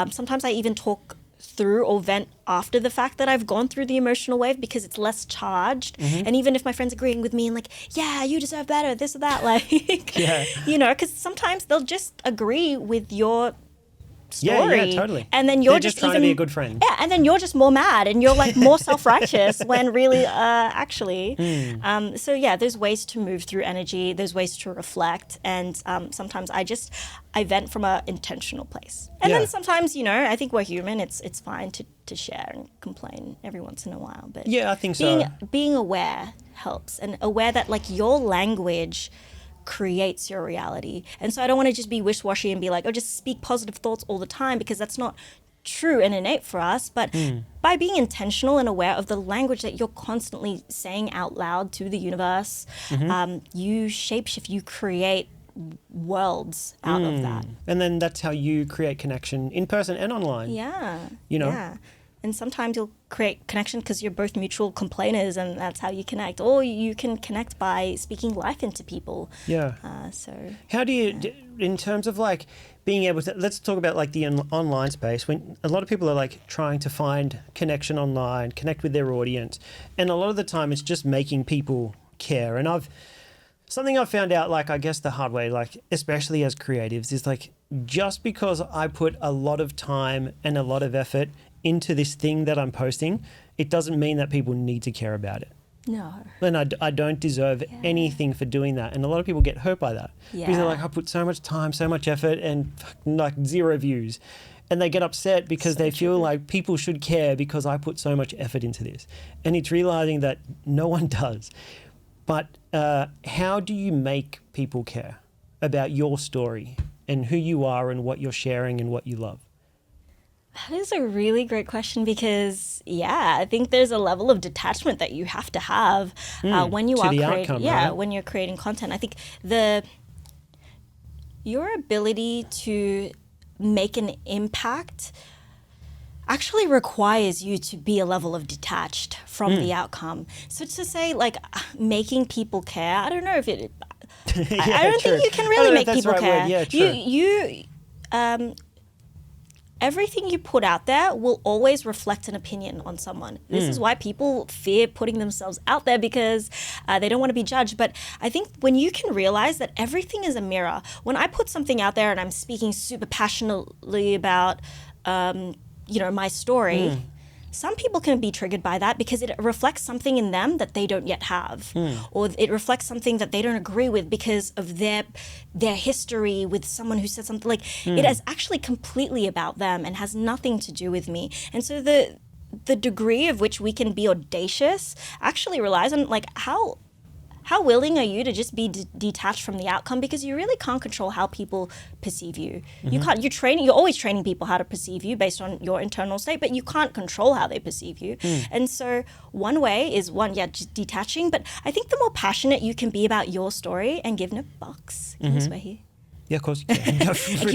sometimes I even talk through or vent after the fact that I've gone through the emotional wave because it's less charged. And even if my friend's agreeing with me and like, yeah, you deserve better, this or that, like, because sometimes they'll just agree with your story. Yeah, totally. And then you're They're just trying to be a good friend. Yeah, and then you're just more mad and you're like more self-righteous when really actually. So yeah, there's ways to move through energy. There's ways to reflect, and sometimes I vent from an intentional place. And then sometimes, I think we're human. It's fine to share and complain every once in a while. But yeah, I think so. Being aware helps, and aware that like your language creates your reality. And so I don't want to just be wish-washy and be like, oh, just speak positive thoughts all the time, because that's not true and innate for us. But by being intentional and aware of the language that you're constantly saying out loud to the universe, you shapeshift, you create worlds out of that. And then that's how you create connection in person and online. Yeah. Yeah. And sometimes you'll create connection because you're both mutual complainers, and that's how you connect. Or you can connect by speaking life into people. Yeah. How do you, in terms of like being able to, let's talk about like the online space, when a lot of people are like trying to find connection online, connect with their audience. And a lot of the time it's just making people care. And something I've found out, like, I guess the hard way, like, especially as creatives, is like, just because I put a lot of time and a lot of effort into this thing that I'm posting, it doesn't mean that people need to care about it. No. And I don't deserve anything for doing that. And a lot of people get hurt by that. Because they're like, I put so much time, so much effort, and like 0 views. And they get upset because they feel like people should care because I put so much effort into this. And it's realizing that no one does. But how do you make people care about your story and who you are and what you're sharing and what you love? That is a really great question because, I think there's a level of detachment that you have to have when you are creating. Right? When you're creating content. I think your ability to make an impact actually requires you to be a level of detached from the outcome. So to say like making people care, I don't know if it. I don't think you can really make people care. Word. Yeah, true. Everything you put out there will always reflect an opinion on someone. This is why people fear putting themselves out there, because they don't want to be judged. But I think when you can realize that everything is a mirror, when I put something out there and I'm speaking super passionately about, my story, some people can be triggered by that because it reflects something in them that they don't yet have, or it reflects something that they don't agree with because of their history with someone who said something. Like it is actually completely about them and has nothing to do with me. And so the degree of which we can be audacious actually relies on like how willing are you to just be detached from the outcome, because you really can't control how people perceive you. You can't. You're always training people how to perceive you based on your internal state, but you can't control how they perceive you. And so one way is just detaching. But I think the more passionate you can be about your story and give no fucks. Can I swear here? Yeah, of course you can.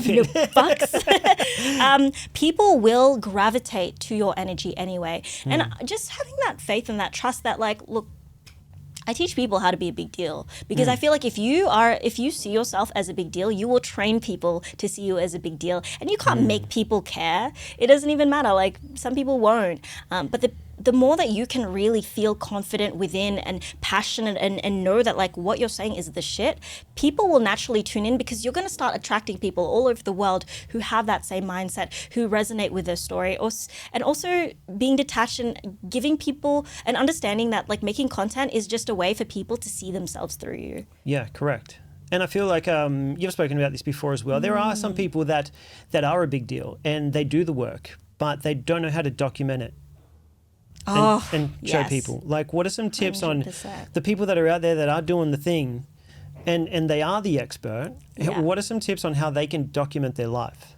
Give no fucks. People will gravitate to your energy anyway. And just having that faith and that trust that like, look, I teach people how to be a big deal, because I feel like if you see yourself as a big deal, you will train people to see you as a big deal, and you can't make people care. It doesn't even matter. Like some people won't, but the more that you can really feel confident within and passionate and know that like what you're saying is the shit, people will naturally tune in, because you're going to start attracting people all over the world who have that same mindset, who resonate with their story, and also being detached and giving people an understanding that like making content is just a way for people to see themselves through you. Yeah, correct. And I feel like you've spoken about this before as well. There are some people that are a big deal and they do the work, but they don't know how to document it. and show yes. people? Like, what are some tips on 100%. the people that are out there that are doing the thing and they are the expert? Yeah. What are some tips on how they can document their life?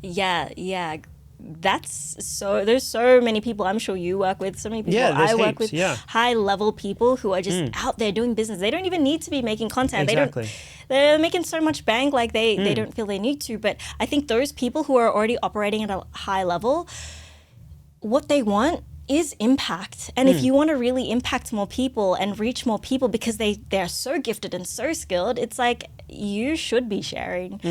Yeah. There's so many people I'm sure you work with, so many people Yeah, there's I work heaps, with, yeah. high level people who are just out there doing business. They don't even need to be making content. Exactly. They're making so much bank, like they don't feel they need to. But I think those people who are already operating at a high level, what they want is impact. And if you want to really impact more people and reach more people because they're so gifted and so skilled, it's like you should be sharing.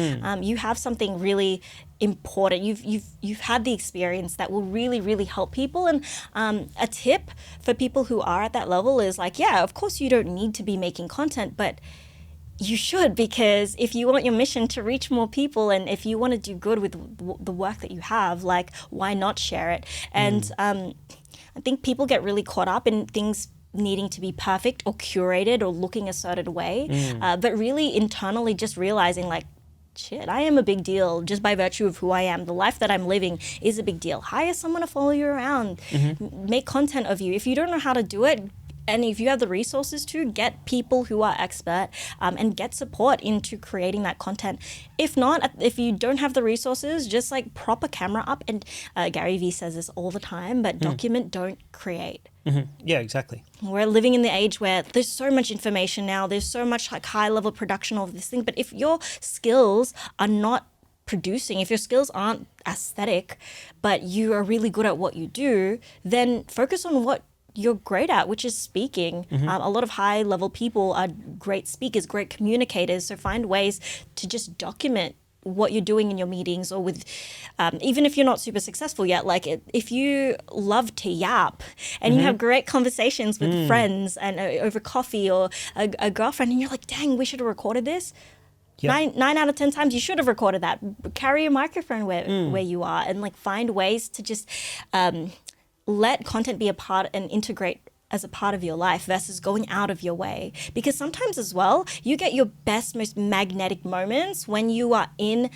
You have something really important. You've had the experience that will really, really help people. And a tip for people who are at that level is like, yeah, of course you don't need to be making content, but you should, because if you want your mission to reach more people and if you want to do good with the work that you have, like, why not share it? And I think people get really caught up in things needing to be perfect or curated or looking a certain way, but really internally just realizing like, shit, I am a big deal just by virtue of who I am. The life that I'm living is a big deal. Hire someone to follow you around, make content of you. If you don't know how to do it, and if you have the resources to, get people who are expert and get support into creating that content. If not, if you don't have the resources, just like prop a camera up. And Gary Vee says this all the time, but document, don't create. Yeah, exactly. We're living in the age where there's so much information now. There's so much like high level production of this thing. But if your skills are not producing, if your skills aren't aesthetic, but you are really good at what you do, then focus on what you're great at, which is speaking. A lot of high level people are great speakers, great communicators. So find ways to just document what you're doing in your meetings or with, even if you're not super successful yet, like if you love to yap and you have great conversations with friends and over coffee or a girlfriend, and you're like, dang, we should have recorded this. Yep. 9 out of 10 times you should have recorded that. Carry a microphone where you are, and like find ways to just let content be a part and integrate as a part of your life versus going out of your way. Because sometimes as well, you get your best, most magnetic moments when you are in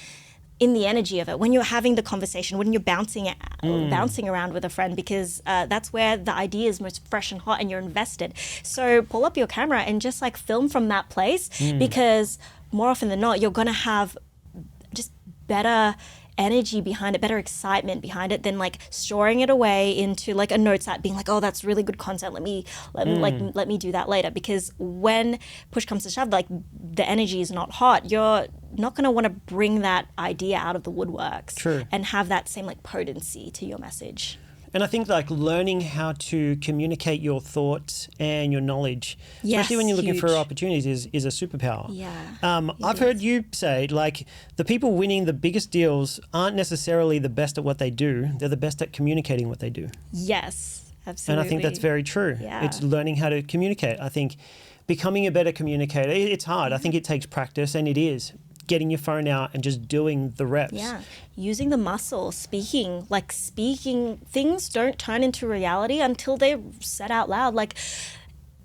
the energy of it, when you're having the conversation, when you're bouncing around with a friend, because that's where the idea is most fresh and hot and you're invested. So pull up your camera and just like film from that place, because more often than not, you're going to have just better energy behind it, better excitement behind it than like storing it away into like a notes app, being like, oh, that's really good content. Let me do that later. Because when push comes to shove, like the energy is not hot, you're not going to want to bring that idea out of the woodworks. True. And have that same like potency to your message. And I think like learning how to communicate your thoughts and your knowledge, Yes, especially when you're looking for huge. opportunities, is a superpower. Yeah. I've heard you say like the people winning the biggest deals aren't necessarily the best at what they do. They're the best at communicating what they do. Yes, absolutely. And I think that's very true. Yeah. It's learning how to communicate. I think becoming a better communicator, it's hard. I think it takes practice, and it is. Getting your phone out and just doing the reps. Yeah, using the muscle, speaking things don't turn into reality until they're said out loud. Like,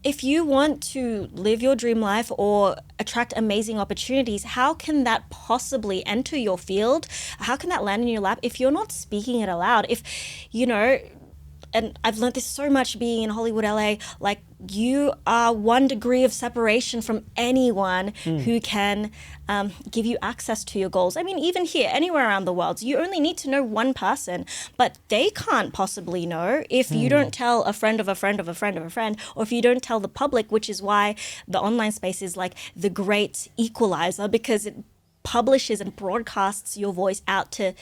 if you want to live your dream life or attract amazing opportunities, how can that possibly enter your field? How can that land in your lap if you're not speaking it aloud? If, and I've learned this so much being in Hollywood, LA, like you are 1 degree of separation from anyone who can give you access to your goals. I mean, even here, anywhere around the world, you only need to know one person, but they can't possibly know if you don't tell a friend of a friend of a friend of a friend, or if you don't tell the public, which is why the online space is like the great equalizer, because it publishes and broadcasts your voice out to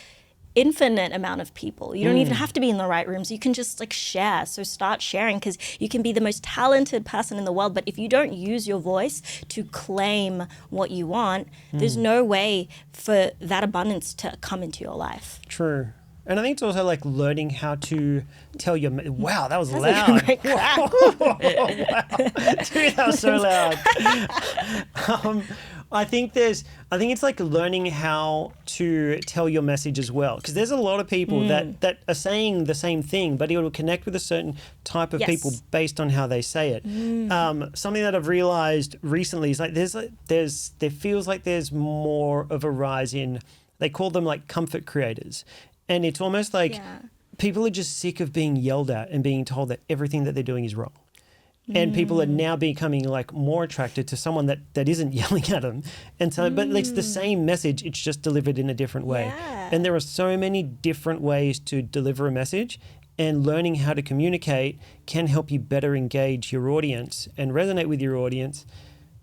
infinite amount of people. You don't even have to be in the right rooms. You can just like share. So start sharing, because you can be the most talented person in the world, but if you don't use your voice to claim what you want, there's no way for that abundance to come into your life. True. And I think it's also like learning how to tell your... Wow, that was That's loud. like a great crack. Wow. Dude, that was so loud. I think it's like learning how to tell your message as well, because there's a lot of people that are saying the same thing, but it will connect with a certain type of people based on how they say it. Something that I've realized recently is like there feels like there's more of a rise in, they call them like comfort creators, and it's almost like people are just sick of being yelled at and being told that everything that they're doing is wrong. And people are now becoming like more attracted to someone that isn't yelling at them. And so, but it's the same message, it's just delivered in a different way. Yeah. And there are so many different ways to deliver a message, and learning how to communicate can help you better engage your audience and resonate with your audience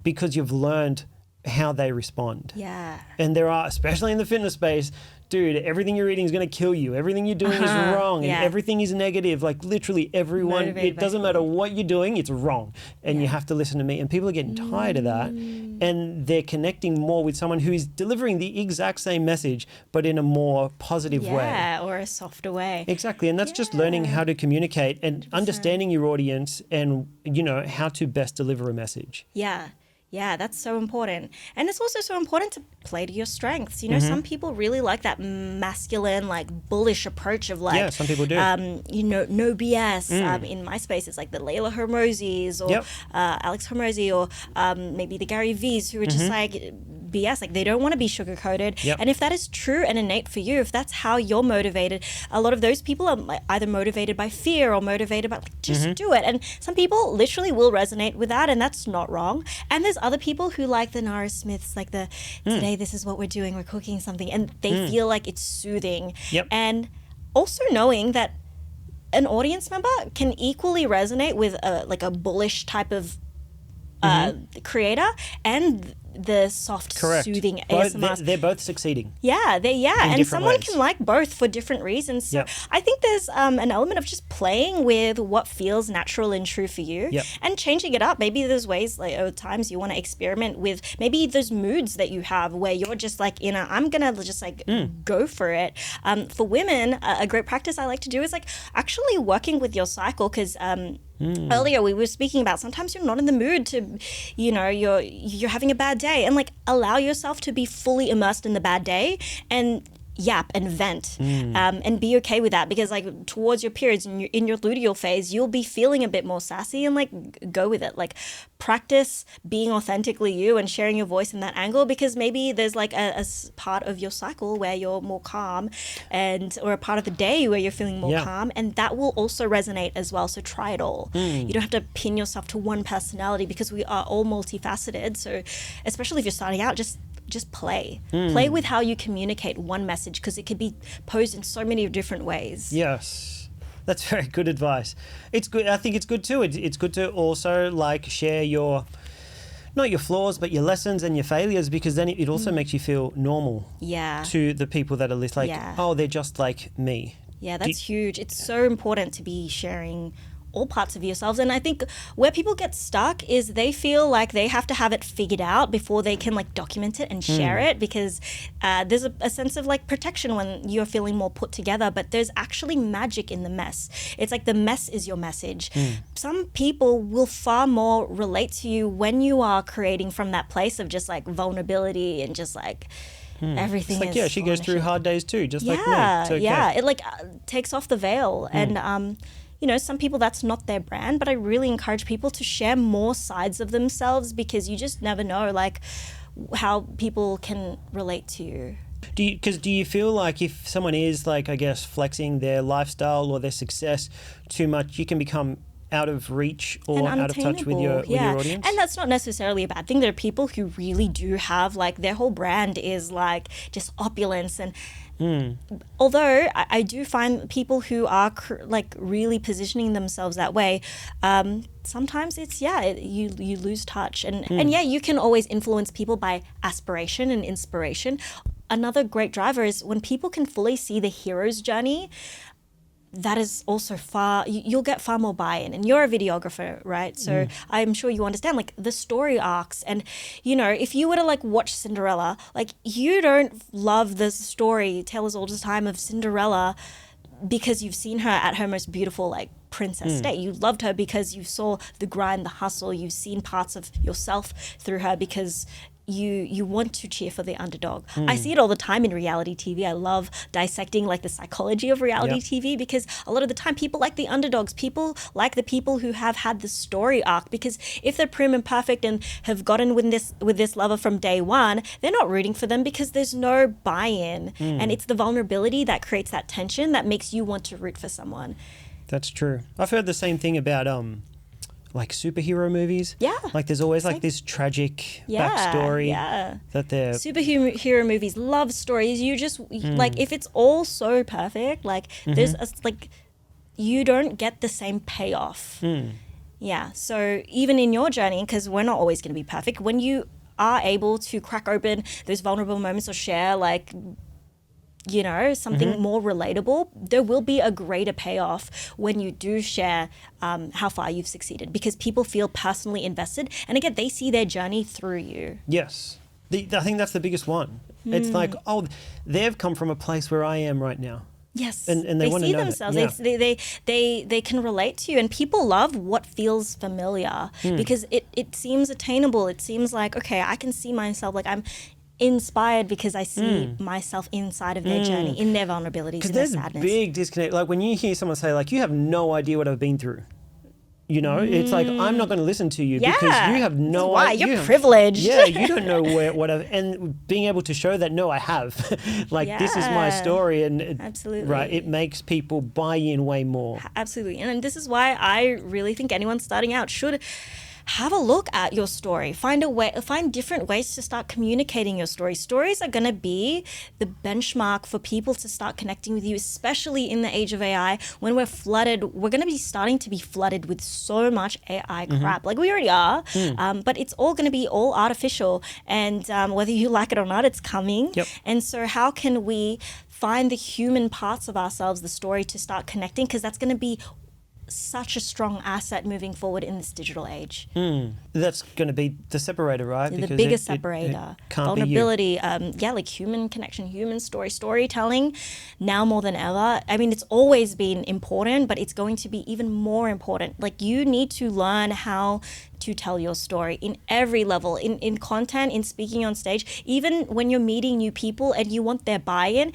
because you've learned how they respond. Yeah. And there are, especially in the fitness space, dude, everything you're eating is going to kill you. Everything you're doing is wrong, and everything is negative. Like literally everyone, it doesn't matter what you're doing, it's wrong. And you have to listen to me. And people are getting tired of that. And they're connecting more with someone who is delivering the exact same message, but in a more positive way. Yeah, or a softer way. Exactly. And that's just learning how to communicate and 100%. Understanding your audience and, you know, how to best deliver a message. Yeah. Yeah, that's so important. And it's also so important to play to your strengths. You know, some people really like that masculine, like bullish approach of like, yeah, some people do. You know, no BS. In my space, it's like the Layla Hormozis or Alex Hormozi or maybe the Gary V's who are just like BS. Like they don't want to be sugar-coated. And if that is true and innate for you, if that's how you're motivated, a lot of those people are either motivated by fear or motivated by like, just do it. And some people literally will resonate with that, and that's not wrong. And there's other people who like the Nara Smiths, like the today this is what we're doing, we're cooking something, and they feel like it's soothing. And also knowing that an audience member can equally resonate with like a bullish type of creator and the soft, soothing ASMR. They're both succeeding. And someone ways. can like both for different reasons. So I think there's an element of just playing with what feels natural and true for you and changing it up. Maybe there's ways, like at times you want to experiment with maybe those moods that you have where you're just like I'm gonna just like go for it. For women, a great practice I like to do is like actually working with your cycle, because earlier we were speaking about sometimes you're not in the mood to, you know, you're having a bad day, and like allow yourself to be fully immersed in the bad day and yap and vent and be okay with that, because like towards your periods and in your luteal phase you'll be feeling a bit more sassy, and like go with it. Like practice being authentically you and sharing your voice in that angle, because maybe there's like a part of your cycle where you're more calm, and or a part of the day where you're feeling more calm, and that will also resonate as well. So try it all. You don't have to pin yourself to one personality, because we are all multifaceted. So especially if you're starting out, just play with how you communicate one message, because it could be posed in so many different ways. Yes, that's very good advice. It's good. I think it's good too. It's good to also like share your, not your flaws, but your lessons and your failures, because then it also makes you feel normal to the people that are listening. Like, oh, they're just like me. Yeah, that's huge. It's so important to be sharing all parts of yourselves. And I think where people get stuck is they feel like they have to have it figured out before they can like document it and share it, because there's a sense of like protection when you're feeling more put together, but there's actually magic in the mess. It's like the mess is your message. Some people will far more relate to you when you are creating from that place of just like vulnerability and just like everything it's like, is she goes through hard days too, just like me. It's okay. It like takes off the veil. And you know, some people that's not their brand, but I really encourage people to share more sides of themselves, because you just never know like how people can relate to you. Do you feel like if someone is like, I guess, flexing their lifestyle or their success too much, you can become out of reach or out of touch with your audience? And that's not necessarily a bad thing. There are people who really do have like their whole brand is like just opulence, and although I do find people who are like really positioning themselves that way, sometimes it's you lose touch, and you can always influence people by aspiration and inspiration. Another great driver is when people can fully see the hero's journey. That is also you'll get far more buy-in, and you're a videographer, right? So I'm sure you understand like the story arcs, and you know, if you were to like watch Cinderella, like you don't love the story tell us all the time of Cinderella because you've seen her at her most beautiful like princess state. You loved her because you saw the grind, the hustle, you've seen parts of yourself through her because you want to cheer for the underdog. I see it all the time in reality TV. I love dissecting like the psychology of reality TV, because a lot of the time people like the underdogs. People like the people who have had the story arc, because if they're prim and perfect and have gotten with this lover from day one, they're not rooting for them because there's no buy-in. And it's the vulnerability that creates that tension that makes you want to root for someone. That's true. I've heard the same thing about like superhero movies. Yeah. Like there's always like this tragic backstory that they're... Superhero movies love stories. You just, like, if it's all so perfect, like, there's, like, you don't get the same payoff. Yeah. So even in your journey, because we're not always going to be perfect, when you are able to crack open those vulnerable moments or share, like, you know, something more relatable, there will be a greater payoff when you do share how far you've succeeded, because people feel personally invested. And again, they see their journey through you. Yes. I think that's the biggest one. It's like, oh, they've come from a place where I am right now. Yes. And they want to see know themselves. That. Yeah. They can relate to you. And people love what feels familiar because it seems attainable. It seems like, okay, I can see myself, like I'm inspired because I see myself inside of their journey, in their vulnerabilities, in their sadness. Because there's big disconnect. Like when you hear someone say, like, you have no idea what I've been through. You know, it's like, I'm not going to listen to you because you have no idea. You're privileged. Yeah, you don't know and being able to show that, no, I have. Like, this is my story. And absolutely. Right, it makes people buy in way more. Absolutely. And this is why I really think anyone starting out should have a look at your story. Find different ways to start communicating your story. Stories are going to be the benchmark for people to start connecting with you, especially in the age of AI, when we're going to be starting to be flooded with so much AI crap. Like we already are, but it's all going to be all artificial. And whether you like it or not, it's coming. Yep. And so how can we find the human parts of ourselves, the story, to start connecting? Because that's going to be such a strong asset moving forward in this digital age. That's going to be the separator, right? The biggest separator. It can't vulnerability, like human connection, human storytelling, now more than ever. I mean, it's always been important, but it's going to be even more important. Like, you need to learn how to tell your story in every level, in content, in speaking on stage, even when you're meeting new people and you want their buy-in.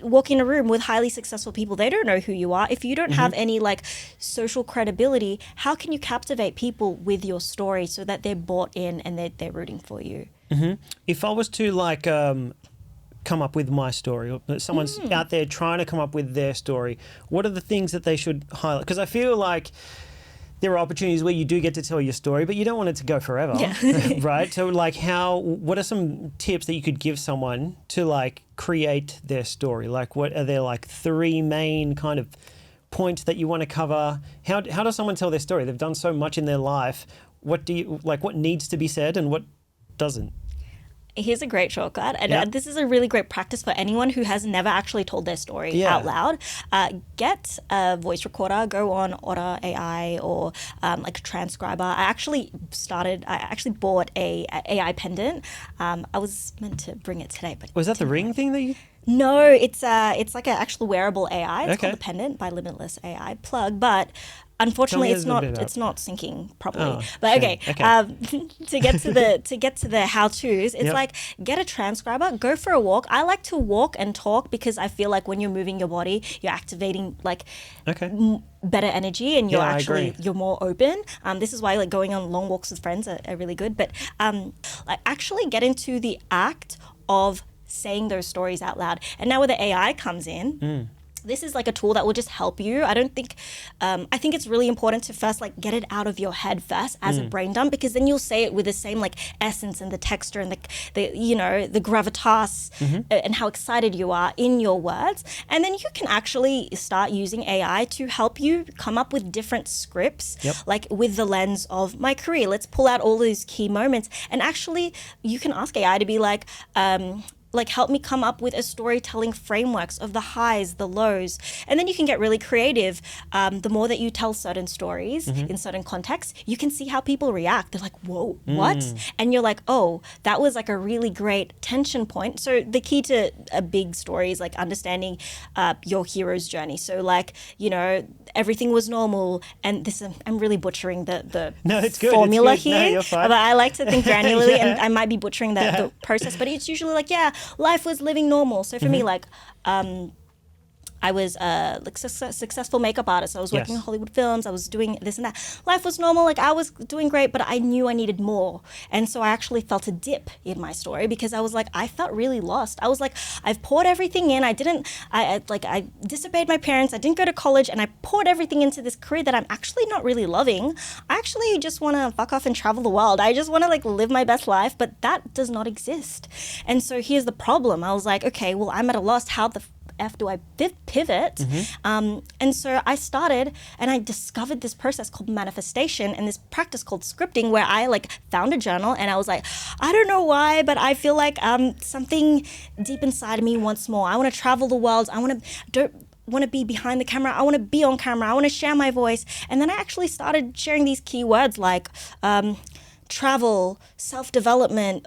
Walk in a room with highly successful people, they don't know who you are. If you don't have any like social credibility, how can you captivate people with your story so that they're bought in and they're rooting for you? If I was to like come up with my story, or someone's out there trying to come up with their story, what are the things that they should highlight? Because I feel like there are opportunities where you do get to tell your story, but you don't want it to go forever, right? So like what are some tips that you could give someone to like create their story? Like what are there like 3 main kind of points that you want to cover? How does someone tell their story? They've done so much in their life. What needs to be said and what doesn't? Here's a great shortcut, and this is a really great practice for anyone who has never actually told their story out loud. Get a voice recorder, go on Otter AI or like a transcriber. I actually bought a AI pendant. I was meant to bring it today, but was that the ring thing that you? No, it's like an actual wearable AI. It's called the Pendant by Limitless AI Plug, but unfortunately it's not syncing properly. But okay. To get to the how-tos, it's like get a transcriber, go for a walk. I like to walk and talk because I feel like when you're moving your body, you're activating like better energy and you're more open. This is why like going on long walks with friends are really good. But like actually get into the act of saying those stories out loud. And now where the AI comes in, this is like a tool that will just help you. I think it's really important to first like get it out of your head first as a brain dump, because then you'll say it with the same like essence and the texture and the gravitas and how excited you are in your words. And then you can actually start using AI to help you come up with different scripts, like with the lens of my career. Let's pull out all those key moments. And actually you can ask AI to be like, like helped me come up with a storytelling frameworks of the highs, the lows. And then you can get really creative. The more that you tell certain stories in certain contexts, you can see how people react. They're like, whoa, what? And you're like, oh, that was like a really great tension point. So the key to a big story is like understanding your hero's journey. So like, you know, everything was normal. And this, I'm really butchering the No, it's good. formula It's good. No, here. you're fine. But I like to think granularly, Yeah. and I might be butchering the process, but it's usually like, yeah, life was living normal. So for me, like, I was a successful makeup artist. I was working in Hollywood films. I was doing this and that. Life was normal. Like I was doing great, but I knew I needed more. And so I actually felt a dip in my story because I was like, I felt really lost. I was like, I've poured everything in. I disobeyed my parents. I didn't go to college, and I poured everything into this career that I'm actually not really loving. I actually just want to fuck off and travel the world. I just want to like live my best life, but that does not exist. And so here's the problem. I was like, okay, well, I'm at a loss. How the F do I pivot? And so I started and I discovered this process called manifestation and this practice called scripting, where I like found a journal and I was like, I don't know why, but I feel like something deep inside of me wants more. I want to travel the world. Don't want to be behind the camera. I want to be on camera. I want to share my voice. And then I actually started sharing these keywords like travel, self-development,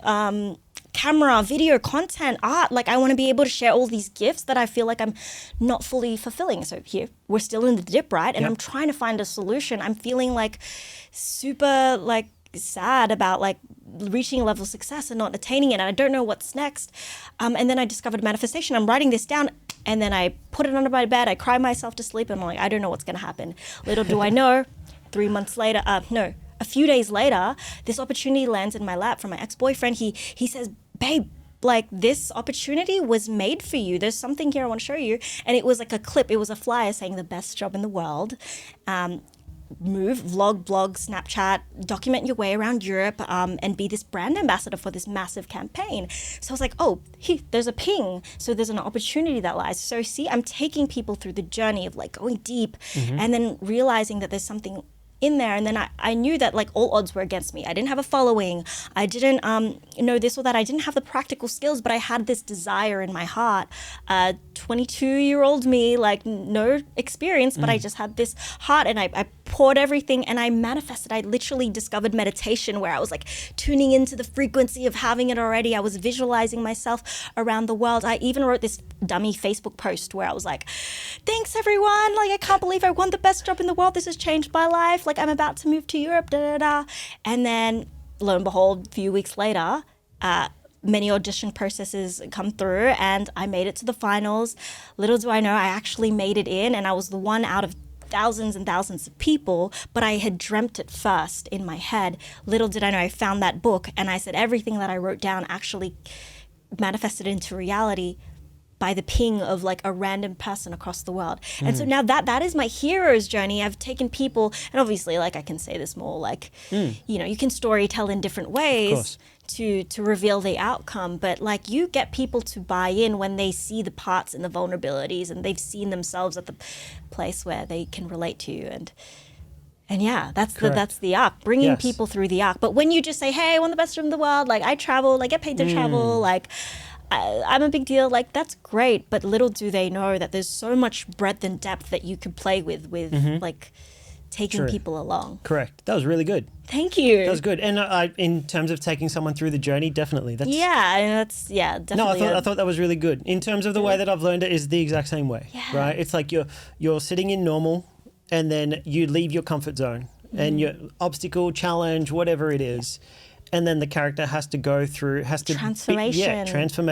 camera, video, content, art. Like I want to be able to share all these gifts that I feel like I'm not fully fulfilling. So here we're still in the dip, right? And I'm trying to find a solution. I'm feeling like super like sad about like reaching a level of success and not attaining it. And I don't know what's next. And then I discovered manifestation. I'm writing this down and then I put it under my bed. I cry myself to sleep and I'm like, I don't know what's going to happen. Little do I know, 3 months later, a few days later, this opportunity lands in my lap from my ex-boyfriend. He says, babe, like this opportunity was made for you. There's something here I want to show you. And it was like a clip. It was a flyer saying the best job in the world. Move, vlog, blog, Snapchat, document your way around Europe, and be this brand ambassador for this massive campaign. So I was like, oh, there's a ping. So there's an opportunity that lies. So see, I'm taking people through the journey of like going deep and then realizing that there's something in there. And then I knew that like all odds were against me. I didn't have a following. I didn't know this or that. I didn't have the practical skills, but I had this desire in my heart. 22-year-old me, like no experience, but I just had this heart and I poured everything and I manifested. I literally discovered meditation where I was like tuning into the frequency of having it already. I was visualizing myself around the world. I even wrote this dummy Facebook post where I was like, thanks everyone. Like, I can't believe I won the best job in the world. This has changed my life. Like, I'm about to move to Europe, da da da. And then lo and behold, a few weeks later, many audition processes come through and I made it to the finals. Little do I know, I actually made it in and I was the one out of thousands and thousands of people, but I had dreamt it first in my head. Little did I know, I found that book and I said everything that I wrote down actually manifested into reality by the ping of like a random person across the world. And so now that is my hero's journey. I've taken people, and obviously like I can say this more like, you know, you can story tell in different ways to reveal the outcome, but like you get people to buy in when they see the parts and the vulnerabilities and they've seen themselves at the place where they can relate to you. And yeah, that's the arc, bringing people through the arc. But when you just say, hey, I want the best room in the world, like I travel, like get paid to travel, like I'm a big deal, like that's great, but little do they know that there's so much breadth and depth that you could play with like taking people along. Correct. That was really good. Thank you. That was good. And in terms of taking someone through the journey, definitely. Definitely. No, I thought that was really good. In terms of the way that I've learned it is the exact same way, right? It's like you're sitting in normal and then you leave your comfort zone and your obstacle, challenge, whatever it is. And then the character has to go through, transformation,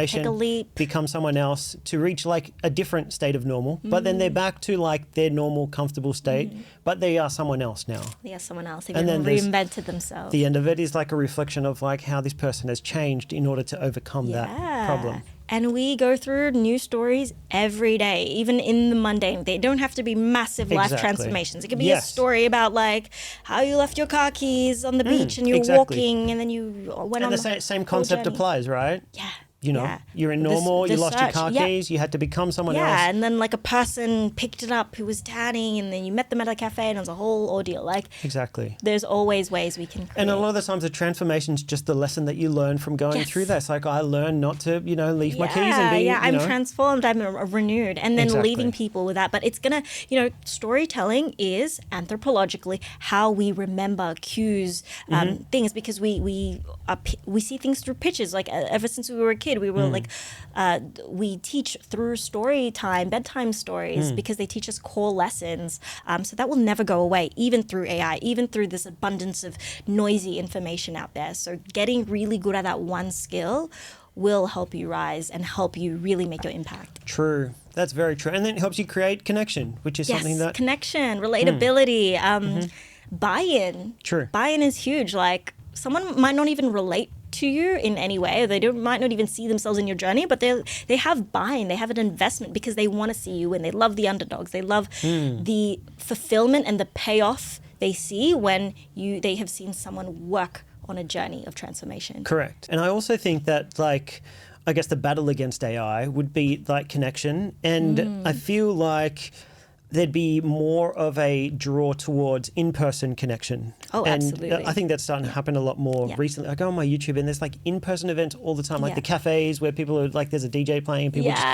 take a leap, become someone else to reach like a different state of normal. But then they're back to like their normal, comfortable state, but they are someone else now. They are someone else. They've reinvented themselves. The end of it is like a reflection of like how this person has changed in order to overcome that problem. And we go through new stories every day, even in the mundane. They don't have to be massive life transformations. It could be a story about like how you left your car keys on the beach and you're walking and then you went on the same concept applies, right? Yeah. You know, you're in normal, you lost your car keys, you had to become someone else. Yeah, and then like a person picked it up who was tanning, and then you met them at a cafe, and it was a whole ordeal. Like, exactly. There's always ways we can create. And a lot of the times the transformation's just the lesson that you learn from going through that. It's like, I learned not to, leave my keys and be, I'm transformed, I'm renewed. And then leaving people with that. But it's going to, storytelling is anthropologically how we remember cues, things, because we see things through pictures. Like ever since we were a kid, we were like, we teach through story time, bedtime stories, because they teach us core lessons. So that will never go away, even through AI, even through this abundance of noisy information out there. So getting really good at that one skill will help you rise and help you really make your impact. True. That's very true. And then it helps you create connection, which is something that... connection, relatability, buy-in. True. Buy-in is huge. Like, someone might not even relate to you in any way. They might not even see themselves in your journey, but they have buy-in. They have an investment because they want to see you win. They love the underdogs. They love the fulfillment and the payoff they see when they have seen someone work on a journey of transformation. Correct. And I also think that, like, I guess the battle against AI would be like connection. And I feel like there'd be more of a draw towards in-person connection. Oh, and absolutely. I think that's starting to happen a lot more recently. I go on my YouTube and there's like in-person events all the time, like the cafes where people are like, there's a DJ playing, people just,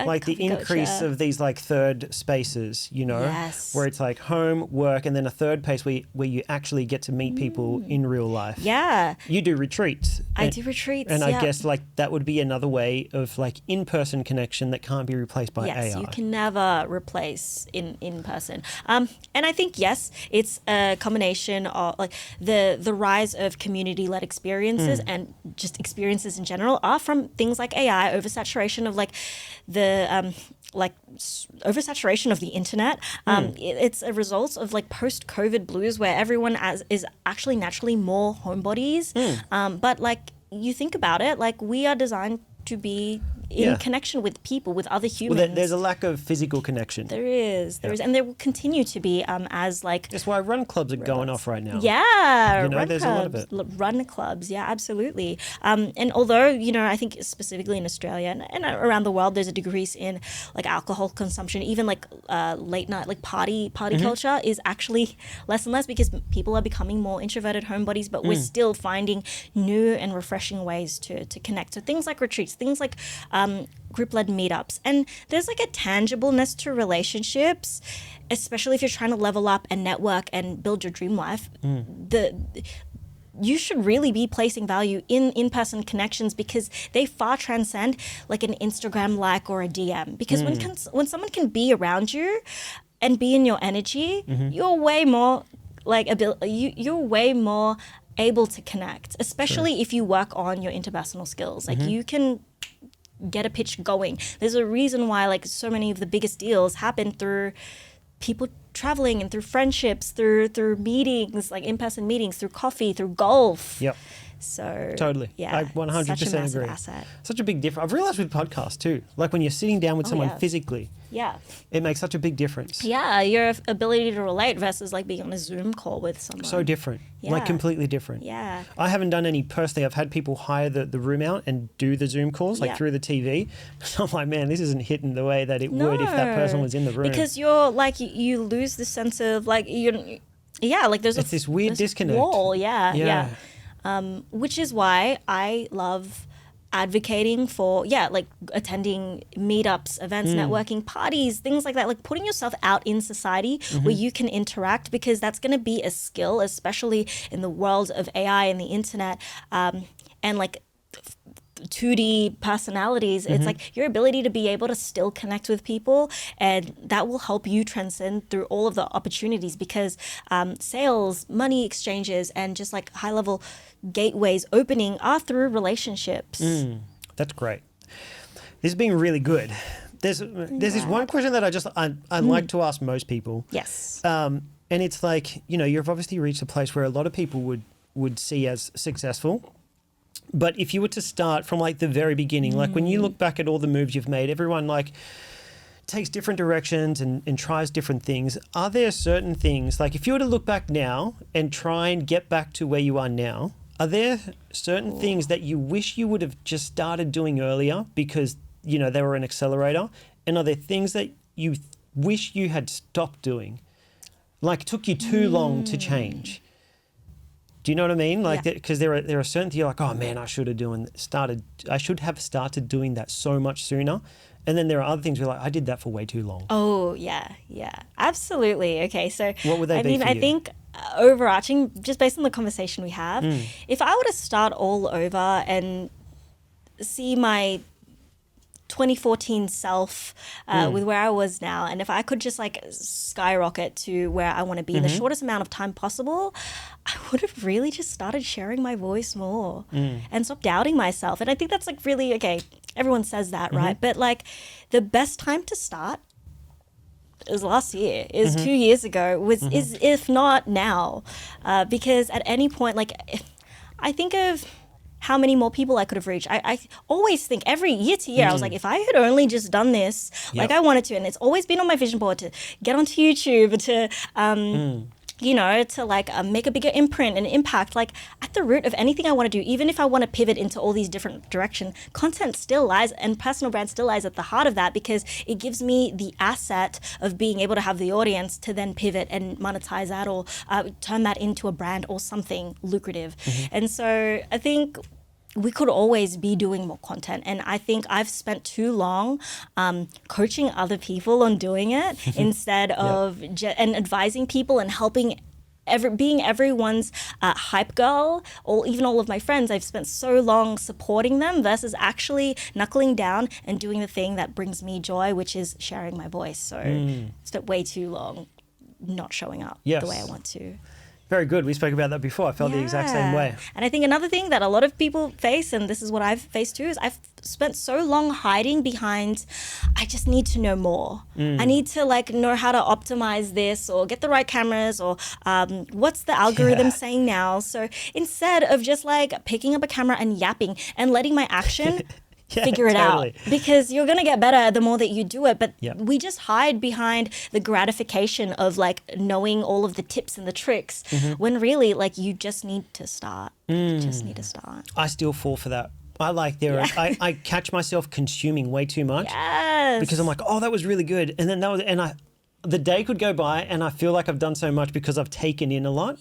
like the increase of these like third spaces, where it's like home, work, and then a third place where you actually get to meet people in real life. Yeah. You do retreats. I do retreats. And I guess like that would be another way of like in-person connection that can't be replaced by AI. Yes, you can never replace in person. And I think, yes, it's a combination of like the rise of community-led experiences and just experiences in general are from things like AI, oversaturation of like the oversaturation of the internet. It's a result of like post-COVID blues where everyone is actually naturally more homebodies. But like you think about it, like we are designed to be in connection with people, with other humans. Well, there's a lack of physical connection. There is, and there will continue to be as like... That's why run clubs are going off right now. Yeah, there's a lot of it. Run clubs, yeah, absolutely. And although, I think specifically in Australia and around the world, there's a decrease in like alcohol consumption, even like late night, like party culture is actually less and less because people are becoming more introverted homebodies, but we're still finding new and refreshing ways to connect. So things like retreats, things like group-led meetups. And there's like a tangibleness to relationships, especially if you're trying to level up and network and build your dream life. You should really be placing value in in-person connections because they far transcend like an Instagram like or a DM. Because when someone can be around you and be in your energy, you're way more like you're way more able to connect, especially if you work on your interpersonal skills. Like you can get a pitch going. There's a reason why like so many of the biggest deals happen through people traveling and through friendships, through meetings, like in-person meetings, through coffee, through golf. Yep. So totally. Yeah, I 100% agree. Asset. Such a big difference. I've realized with podcasts too, like when you're sitting down with someone physically, it makes such a big difference. Yeah, your ability to relate versus like being on a Zoom call with someone. So different, like completely different. Yeah. I haven't done any personally. I've had people hire the room out and do the Zoom calls like through the TV. So I'm like, man, this isn't hitting the way that it would if that person was in the room. Because you're like, you lose the sense of like, like there's this weird disconnect. Wall, which is why I love advocating for like attending meetups, events, networking, parties, things like that, like putting yourself out in society where you can interact, because that's going to be a skill, especially in the world of AI and the internet, and like 2D personalities. It's like your ability to be able to still connect with people, and that will help you transcend through all of the opportunities, because sales, money exchanges, and just like high level gateways opening are through relationships. That's great. This has been really good. There's this one question that I like to ask most people. Yes. And it's like, you've obviously reached a place where a lot of people would see as successful. But if you were to start from like the very beginning, like when you look back at all the moves you've made, everyone like takes different directions and tries different things. Are there certain things, like if you were to look back now and try and get back to where you are now, Are there certain things that you wish you would have just started doing earlier because, you know, they were an accelerator? And are there things that you wish you had stopped doing? Like it took you too long to change. Do you know what I mean? Like, because there are certain things you're like, oh man, I should have started doing that so much sooner. And then there are other things you're like, I did that for way too long. Oh, yeah, absolutely. Okay, so what would they be for you? I think overarching, just based on the conversation we have, if I were to start all over and see my 2014 self with where I was now, and if I could just like skyrocket to where I want to be in the shortest amount of time possible, I would have really just started sharing my voice more and stop doubting myself. And I think that's like really, okay, everyone says that, right? But like the best time to start is last year, is 2 years ago, is if not now, because at any point, like I think of how many more people I could have reached. I always think every year to year, I was like, if I had only just done this like I wanted to, and it's always been on my vision board to get onto YouTube, to, you know, to like make a bigger imprint and impact. Like at the root of anything I want to do, even if I want to pivot into all these different directions, content still lies and personal brand still lies at the heart of that, because it gives me the asset of being able to have the audience to then pivot and monetize that, or turn that into a brand or something lucrative. And so I think we could always be doing more content. And I think I've spent too long coaching other people on doing it instead of and advising people and helping being everyone's hype girl, or even all of my friends. I've spent so long supporting them versus actually knuckling down and doing the thing that brings me joy, which is sharing my voice. So spent way too long not showing up the way I want to. Very good. We spoke about that before. I felt the exact same way. And I think another thing that a lot of people face, and this is what I've faced too, is I've spent so long hiding behind, I just need to know more. I need to like know how to optimize this, or get the right cameras, or what's the algorithm saying now. So instead of just like picking up a camera and yapping and letting my action figure it out, because you're going to get better the more that you do it. But we just hide behind the gratification of like knowing all of the tips and the tricks, when really like you just need to start. You just need to start. I still fall for that. I catch myself consuming way too much because I'm like, oh, that was really good. And then the day could go by and I feel like I've done so much because I've taken in a lot.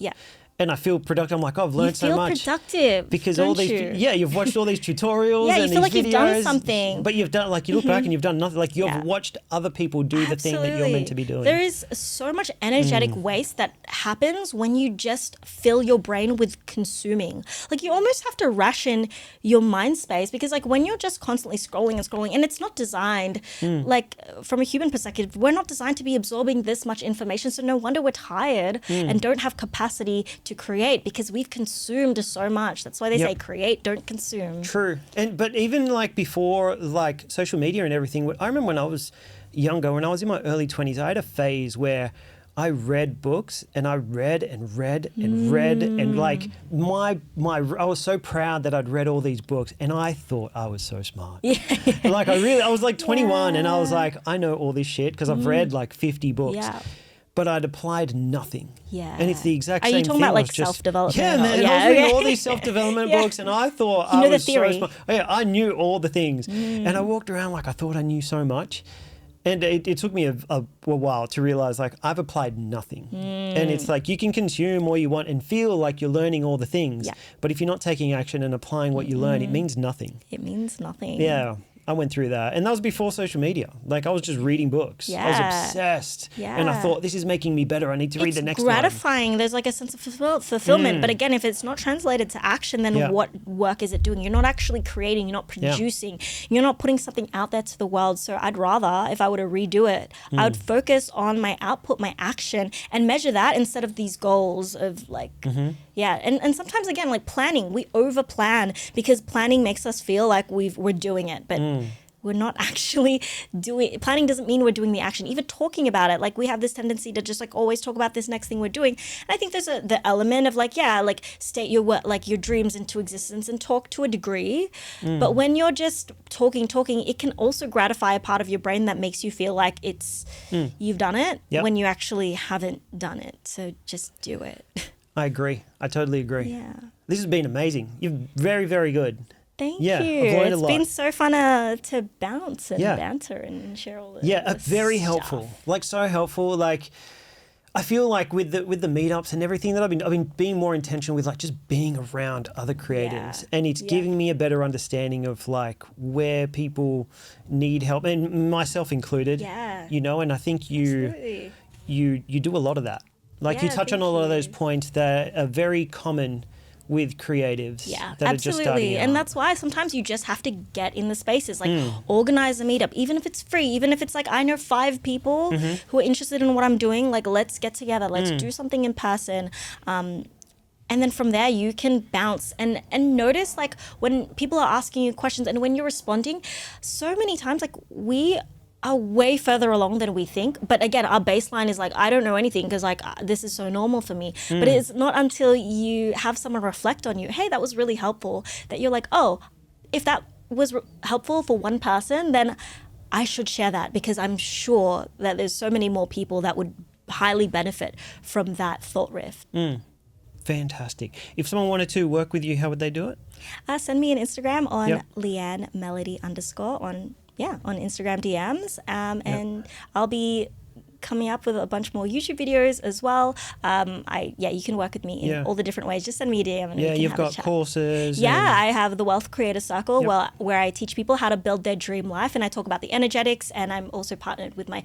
And I feel productive. I'm like, oh, I've learned so much. You feel productive, because all these, you've watched all these tutorials and you feel these like videos, you've done something. But you've done, like, you look back and you've done nothing. Like, you've watched other people do the thing that you're meant to be doing. There is so much energetic waste that happens when you just fill your brain with consuming. Like, you almost have to ration your mind space, because, like, when you're just constantly scrolling and scrolling, and it's not designed, like, from a human perspective, we're not designed to be absorbing this much information. So no wonder we're tired and don't have capacity to create, because we've consumed so much. That's why they say create, don't consume. True. But even like before like social media and everything, I remember when I was younger, when I was in my early 20s, I had a phase where I read books and I read and read and read, and like I was so proud that I'd read all these books, and I thought I was so smart. Like I was like 21 and I was like, I know all this shit because I've read like 50 books. But I'd applied nothing. And it's the exact same thing. Are you talking about like self-development? Yeah, man. I was reading all these self-development books, and I thought I was so smart. Yeah, I knew all the things. And I walked around like I thought I knew so much. And it took me a while to realize, like, I've applied nothing. And it's like, you can consume all you want and feel like you're learning all the things. But if you're not taking action and applying what you learn, it means nothing. It means nothing. Yeah. I went through that. And that was before social media. Like, I was just reading books. I was obsessed. And I thought, this is making me better. I need to read the next one. It's gratifying. There's like a sense of fulfillment. But again, if it's not translated to action, then what work is it doing? You're not actually creating. You're not producing. You're not putting something out there to the world. So I'd rather, if I were to redo it, I would focus on my output, my action, and measure that instead of these goals of like, And sometimes, again, like planning, we over plan because planning makes us feel like we're doing it. But we're not actually doing. Planning doesn't mean we're doing the action. Even talking about it, like we have this tendency to just like always talk about this next thing we're doing. And I think there's the element of like state your dreams into existence and talk to a degree. But when you're just talking, it can also gratify a part of your brain that makes you feel like it's you've done it when you actually haven't done it. So just do it. I agree. I totally agree. Yeah. This has been amazing. You're very, very good. Thank Yeah, you. I've learned a It's lot. been so fun to bounce and Yeah. banter and share all the Yeah, the very stuff. helpful. Like so helpful. Like I feel like with the meetups and everything that I've been being more intentional with, like just being around other creatives, Yeah. and it's Yeah. giving me a better understanding of like where people need help, and myself included. Yeah. You know, and I think Absolutely. you do a lot of that. Like you Yeah, touch on a thank lot of those you. points that are very common with creatives. Yeah, that are just starting absolutely. And out. that's why sometimes you just have to get in the spaces, like Hmm. organize a meetup, even if it's free, even if it's like, I know 5 people Mm-hmm. who are interested in what I'm doing, like, let's get together, let's Hmm. do something in person. And then from there, you can bounce and notice, like, when people are asking you questions and when you're responding, so many times, like, we are way further along than we think. But again, our baseline is like, I don't know anything because like this is so normal for me. But it's not until you have someone reflect on you, hey, that was really helpful, that you're like, oh, if that was helpful for one person, then I should share that because I'm sure that there's so many more people that would highly benefit from that thought riff. Fantastic. If someone wanted to work with you, how would they do it? Send me an Instagram on Yep. Leanne Melody _ on Instagram DMs, and I'll be coming up with a bunch more YouTube videos as well. You can work with me in Yeah. all the different ways. Just send me a DM and we Yeah, can you've have a got chat. courses. Yeah, and- I have the Wealth Creator Circle Yep. where I teach people how to build their dream life, and I talk about the energetics, and I'm also partnered with my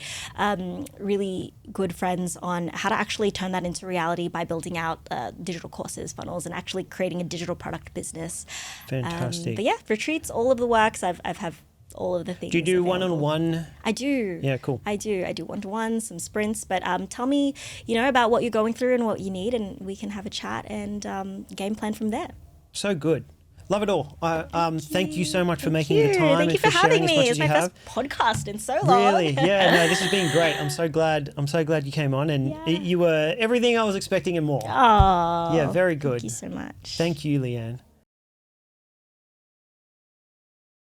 really good friends on how to actually turn that into reality by building out digital courses, funnels, and actually creating a digital product business. Fantastic. But yeah, retreats, all of the works, I've have all of the things. Do you do available. one-on-one? I do. Yeah, cool. I do one-to-one, some sprints, but tell me, about what you're going through and what you need, and we can have a chat and game plan from there. So good. Love it all. Thank you so much for Thank making the time Thank and you for sharing having as me. much It's as my you have. first podcast in so long. Really? Yeah, no, this has been great. I'm so glad you came on, and Yeah. you were everything I was expecting and more. Oh, Yeah, very good. Thank you so much. Thank you, Leanne.